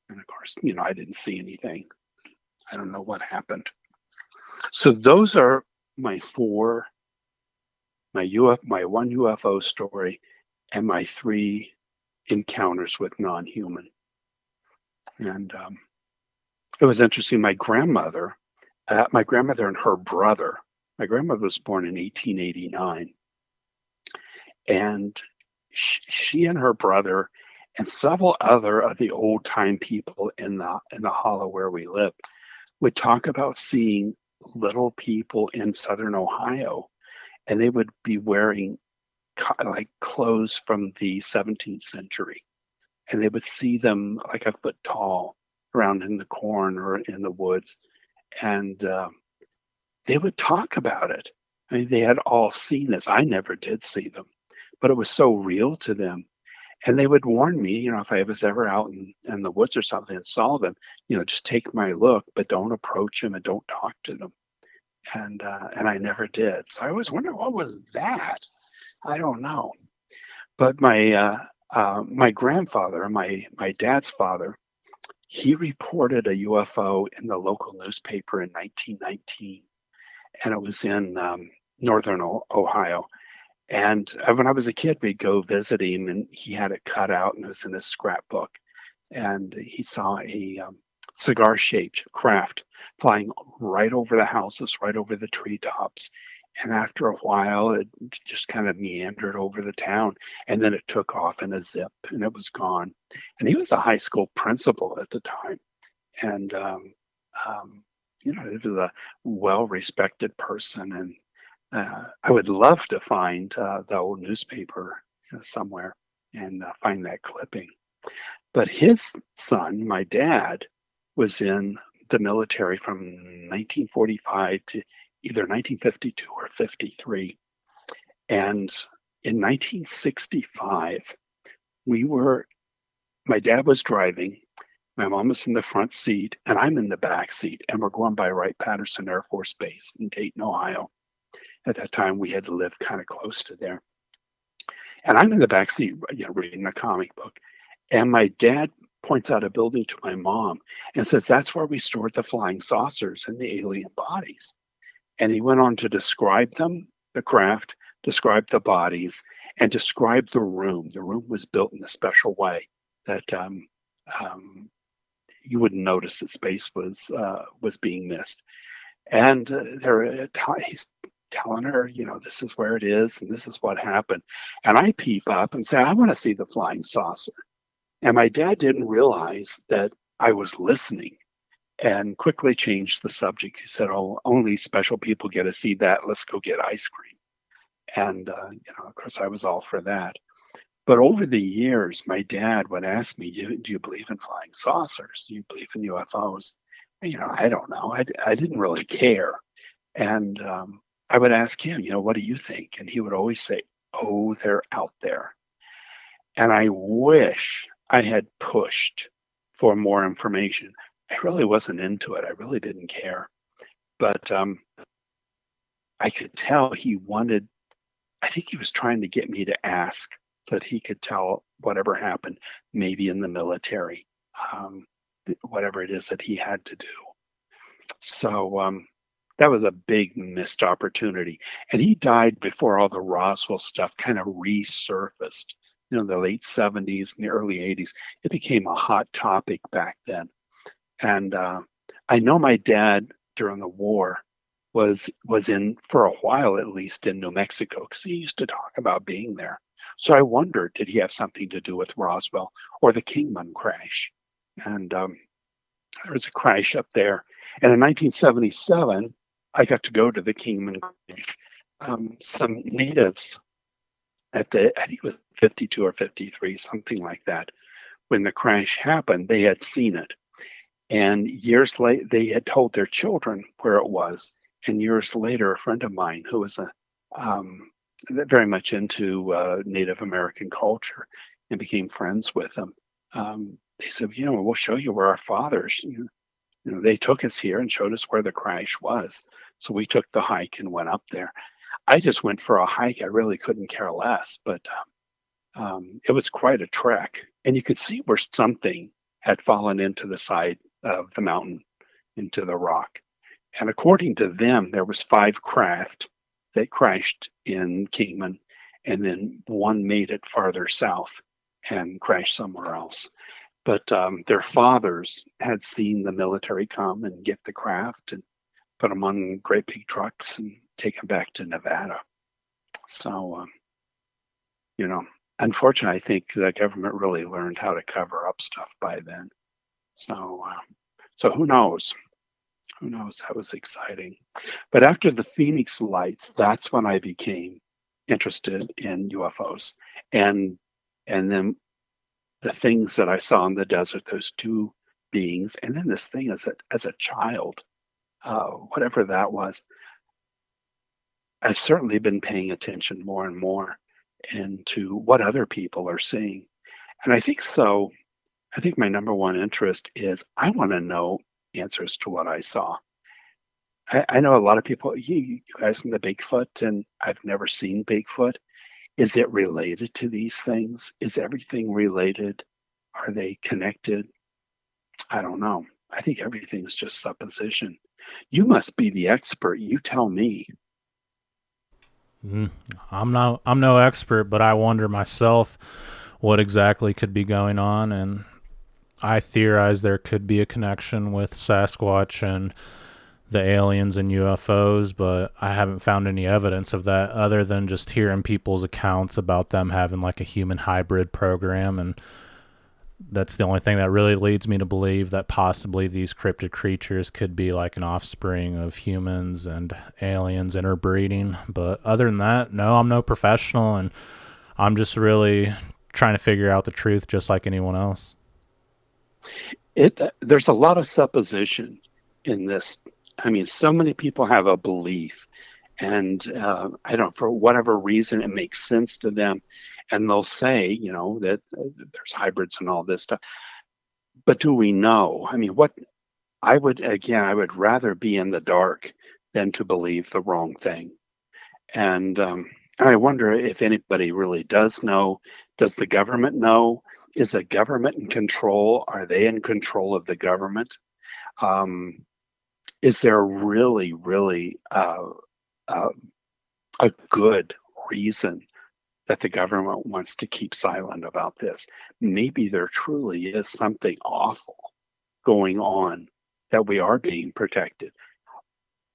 And of course, I didn't see anything. I don't know what happened. So those are my four, my one UFO story, and my three encounters with non-human. And it was interesting. My grandmother and her brother. My grandmother was born in 1889, and she and her brother and several other of the old time people in the hollow where we live would talk about seeing little people in southern Ohio, and they would be wearing like clothes from the 17th century, and they would see them like a foot tall around in the corn or in the woods, and they would talk about it. I mean, they had all seen this. I never did see them, but it was so real to them. And they would warn me, if I was ever out in the woods or something and saw them, just take my look, but don't approach them and don't talk to them. And I never did. So I always wonder, what was that? I don't know. But my grandfather, my dad's father, he reported a UFO in the local newspaper in 1919, and it was in northern Ohio. And when I was a kid, we'd go visit him, and he had it cut out, and it was in his scrapbook. And he saw a cigar-shaped craft flying right over the houses, right over the treetops. And after a while, it just kind of meandered over the town, and then it took off in a zip, and it was gone. And he was a high school principal at the time, and he was a well-respected person, and I would love to find the old newspaper somewhere. and find that clipping. But his son, my dad, was in the military from 1945 to either 1952 or 53. And in 1965, my dad was driving, my mom was in the front seat, and I'm in the back seat, and we're going by Wright-Patterson Air Force Base in Dayton, Ohio. At that time, we had lived kind of close to there. And I'm in the back seat, reading a comic book. And my dad points out a building to my mom and says, that's where we stored the flying saucers and the alien bodies. And he went on to describe them, the craft, describe the bodies, and describe the room. The room was built in a special way that you wouldn't notice that space was being missed. And he's telling her, this is where it is, and this is what happened. And I peep up and say, I want to see the flying saucer. And my dad didn't realize that I was listening and quickly changed the subject. He said, oh, only special people get to see that. Let's go get ice cream. And, of course, I was all for that. But over the years, my dad would ask me, do you believe in flying saucers? Do you believe in UFOs? And, I don't know. I didn't really care. And I would ask him, what do you think? And he would always say, oh, they're out there. And I wish I had pushed for more information. I really wasn't into it. I really didn't care. But I could tell I think he was trying to get me to ask so that he could tell whatever happened, maybe in the military, whatever it is that he had to do. So that was a big missed opportunity. And he died before all the Roswell stuff kind of resurfaced. The late 70s and the early 80s. It became a hot topic back then. And I know my dad during the war was in, for a while at least, in New Mexico, because he used to talk about being there. So I wondered, did he have something to do with Roswell or the Kingman crash? And there was a crash up there. And in 1977, I got to go to the Kingman crash. Some natives I think it was 52 or 53, something like that. When the crash happened, they had seen it. And years later, they had told their children where it was. And years later, a friend of mine who was very much into Native American culture and became friends with them, they said, we'll show you where our fathers, they took us here and showed us where the crash was. So we took the hike and went up there. I just went for a hike. I really couldn't care less, but it was quite a trek. And you could see where something had fallen into the side of the mountain, into the rock. And according to them, there was 5 craft that crashed in Kingman, and then one made it farther south and crashed somewhere else. But their fathers had seen the military come and get the craft and put them on great big trucks and take them back to Nevada. So, unfortunately, I think the government really learned how to cover up stuff by then. So who knows? Who knows? That was exciting. But after the Phoenix Lights, that's when I became interested in UFOs. And then the things that I saw in the desert, those 2 beings, and then this thing as a child, whatever that was, I've certainly been paying attention more and more into what other people are seeing. And I think my number one interest is I want to know answers to what I saw. I know a lot of people, you guys in the Bigfoot, and I've never seen Bigfoot. Is it related to these things? Is everything related? Are they connected? I don't know. I think everything's just supposition. You must be the expert. You tell me. I'm no expert, but I wonder myself what exactly could be going on, and I theorize there could be a connection with Sasquatch and the aliens and UFOs, but I haven't found any evidence of that other than just hearing people's accounts about them having like a human hybrid program, and that's the only thing that really leads me to believe that possibly these cryptid creatures could be like an offspring of humans and aliens interbreeding. But other than that, no, I'm no professional, and I'm just really trying to figure out the truth just like anyone else. There's a lot of supposition in this. I mean, so many people have a belief, and I don't, for whatever reason, it makes sense to them, and they'll say, that there's hybrids and all this stuff. But do we know? I mean, what I would rather be in the dark than to believe the wrong thing. And I wonder if anybody really does know. Does the government know? Is the government in control? Are they in control of the government? Um, is there really, really uh, a good reason that the government wants to keep silent about this? Maybe there truly is something awful going on, that we are being protected.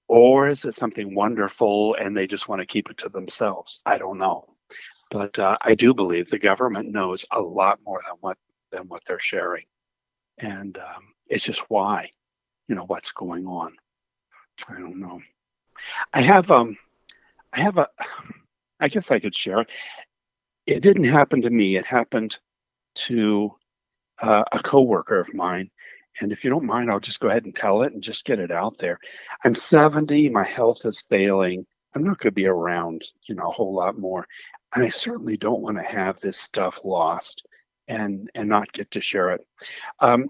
Or is it something wonderful and they just want to keep it to themselves? I don't know. But I do believe the government knows a lot more than what they're sharing. And it's just why, what's going on. I don't know. I have I have a I guess I could share it. It didn't happen to me. It happened to a coworker of mine. And if you don't mind, I'll just go ahead and tell it and just get it out there. I'm 70. My health is failing. I'm not going to be around, a whole lot more. And I certainly don't want to have this stuff lost and not get to share it.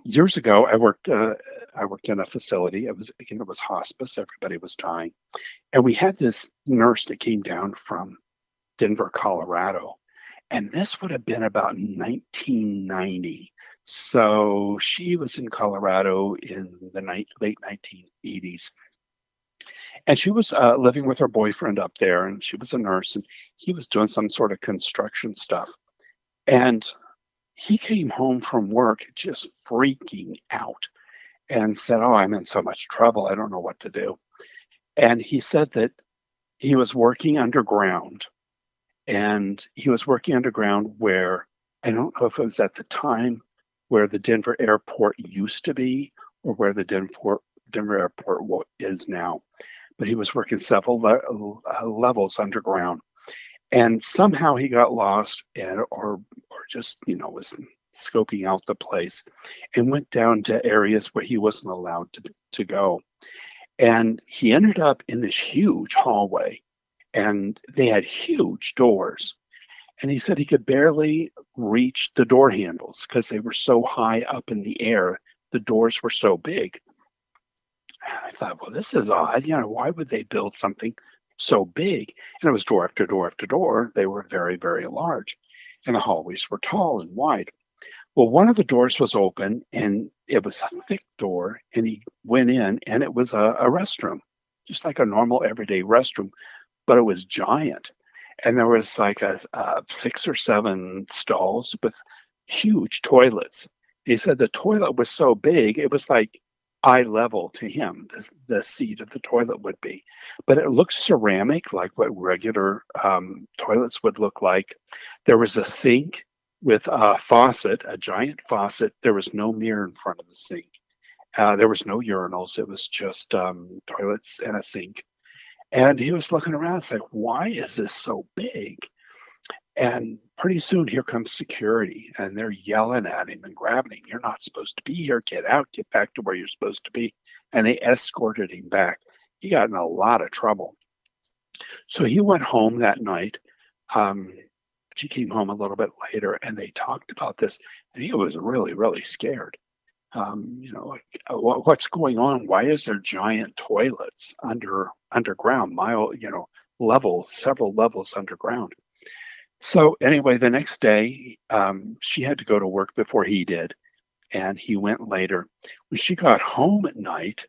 Years ago, I worked in a facility. It was hospice. Everybody was dying, and we had this nurse that came down from Denver, Colorado, and this would have been about 1990. So she was in Colorado in the late 1980s. And she was living with her boyfriend up there, and she was a nurse, and he was doing some sort of construction stuff. And he came home from work just freaking out and said, "Oh, I'm in so much trouble. I don't know what to do." And he said that he was working underground, and he was working underground where, I don't know if it was at the time where the Denver airport used to be or where the Denver airport is now. But he was working several levels underground. And somehow he got lost, or just, was scoping out the place, and went down to areas where he wasn't allowed to go. And he ended up in this huge hallway, and they had huge doors. And he said he could barely reach the door handles because they were so high up in the air. The doors were so big. And I thought, well, this is odd. Why would they build something so big? And it was door after door after door. They were very, very large. And the hallways were tall and wide. Well, one of the doors was open, and it was a thick door. And he went in, and it was a restroom, just like a normal everyday restroom, but it was giant. And there was like a 6 or 7 stalls with huge toilets. He said the toilet was so big, it was like eye level to him, the seat of the toilet would be. But it looked ceramic, like what regular toilets would look like. There was a sink with a faucet, a giant faucet. There was no mirror in front of the sink. There was no urinals. It was just toilets and a sink. And he was looking around, it's like, why is this so big? And pretty soon here comes security, and they're yelling at him and grabbing him. "You're not supposed to be here. Get out, get back to where you're supposed to be." And they escorted him back. He got in a lot of trouble. So he went home that night. She came home a little bit later, and they talked about this, and he was really, really scared. Like, what's going on? Why is there giant toilets underground, several levels underground? So anyway, the next day, she had to go to work before he did, and he went later. When she got home at night,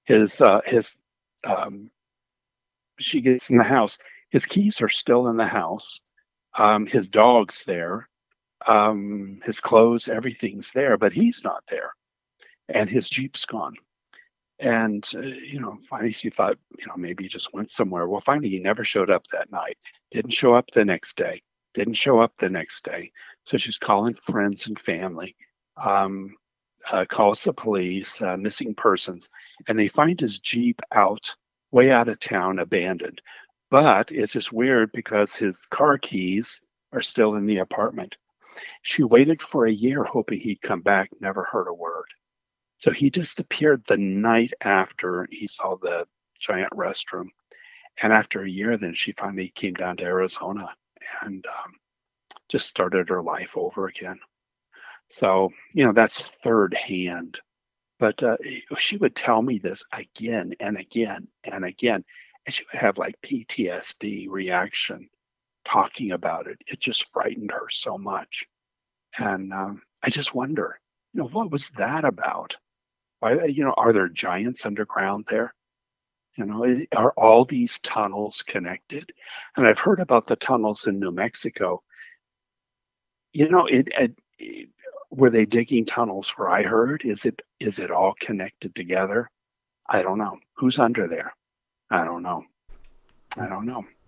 she gets in the house. His keys are still in the house. His dog's there. His clothes, everything's there, but he's not there, and his Jeep's gone. And finally she thought, maybe he just went somewhere. Well, finally he never showed up that night. Didn't show up the next day. Didn't show up the next day. So she's calling friends and family. Calls the police, missing persons, and they find his Jeep way out of town, abandoned. But it's just weird because his car keys are still in the apartment. She waited for a year hoping he'd come back, never heard a word. So he disappeared the night after he saw the giant restroom. And after a year, then she finally came down to Arizona and just started her life over again. So, that's third hand. But she would tell me this again and again and again. And she would have like PTSD reaction talking about it. It just frightened her so much. And I just wonder, what was that about? Why, are there giants underground there? Are all these tunnels connected? And I've heard about the tunnels in New Mexico. Were they digging tunnels where I heard? Is it all connected together? I don't know. Who's under there? I don't know.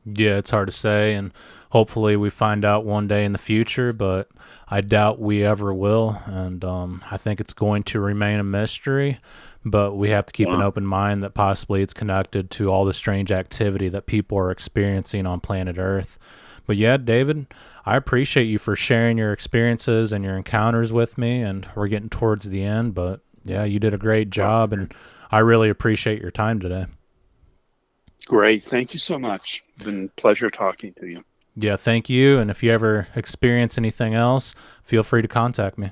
Yeah, it's hard to say, and hopefully we find out one day in the future, but I doubt we ever will, and I think it's going to remain a mystery, but we have to keep an open mind that possibly it's connected to all the strange activity that people are experiencing on planet Earth. But yeah, David, I appreciate you for sharing your experiences and your encounters with me, and we're getting towards the end, but yeah, you did a great job, and I really appreciate your time today. Great. Thank you so much. It's been a pleasure talking to you. Yeah, thank you. And if you ever experience anything else, feel free to contact me.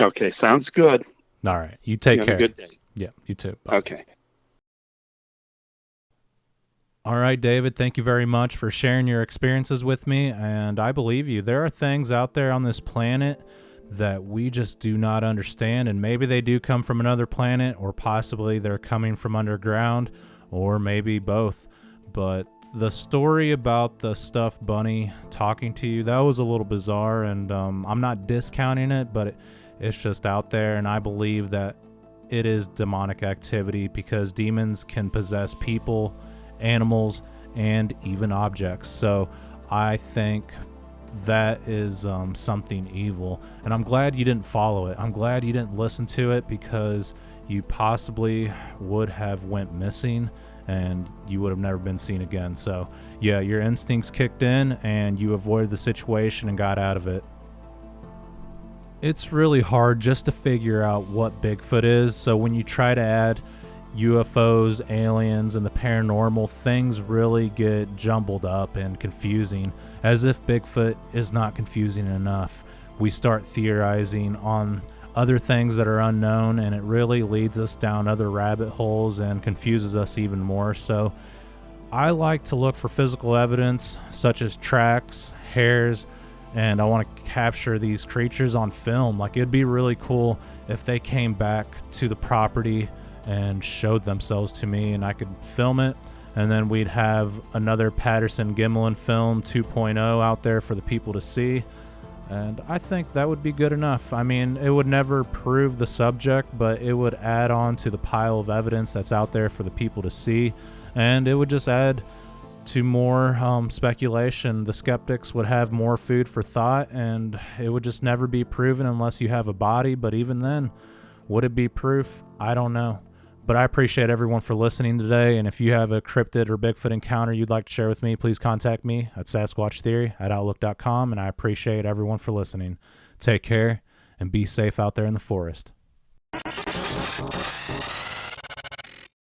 Okay, sounds good. All right. You take care. Have a good day. Yeah, you too. Bye. Okay. All right, David, thank you very much for sharing your experiences with me. And I believe you. There are things out there on this planet that we just do not understand. And maybe they do come from another planet, or possibly they're coming from underground, or maybe both. But the story about the stuffed bunny talking to you, that was a little bizarre, and I'm not discounting it, but it's just out there, and I believe that it is demonic activity because demons can possess people, animals, and even objects. So I think that is something evil, and I'm glad you didn't follow it. I'm glad you didn't listen to it, because you possibly would have went missing and you would have never been seen again. So yeah, your instincts kicked in and you avoided the situation and got out of it. It's really hard just to figure out what Bigfoot is. So when you try to add UFOs, aliens, and the paranormal, things really get jumbled up and confusing, as if Bigfoot is not confusing enough. We start theorizing on other things that are unknown, and it really leads us down other rabbit holes and confuses us even more. So I like to look for physical evidence such as tracks, hairs, and I want to capture these creatures on film. Like, it'd be really cool if they came back to the property and showed themselves to me and I could film it, and then we'd have another Patterson-Gimlin film 2.0 out there for the people to see. And I think that would be good enough. I mean, it would never prove the subject, but it would add on to the pile of evidence that's out there for the people to see. And it would just add to more speculation. The skeptics would have more food for thought, and it would just never be proven unless you have a body. But even then, would it be proof? I don't know. But I appreciate everyone for listening today, and if you have a cryptid or Bigfoot encounter you'd like to share with me, please contact me at sasquatchtheory@outlook.com, and I appreciate everyone for listening. Take care, and be safe out there in the forest.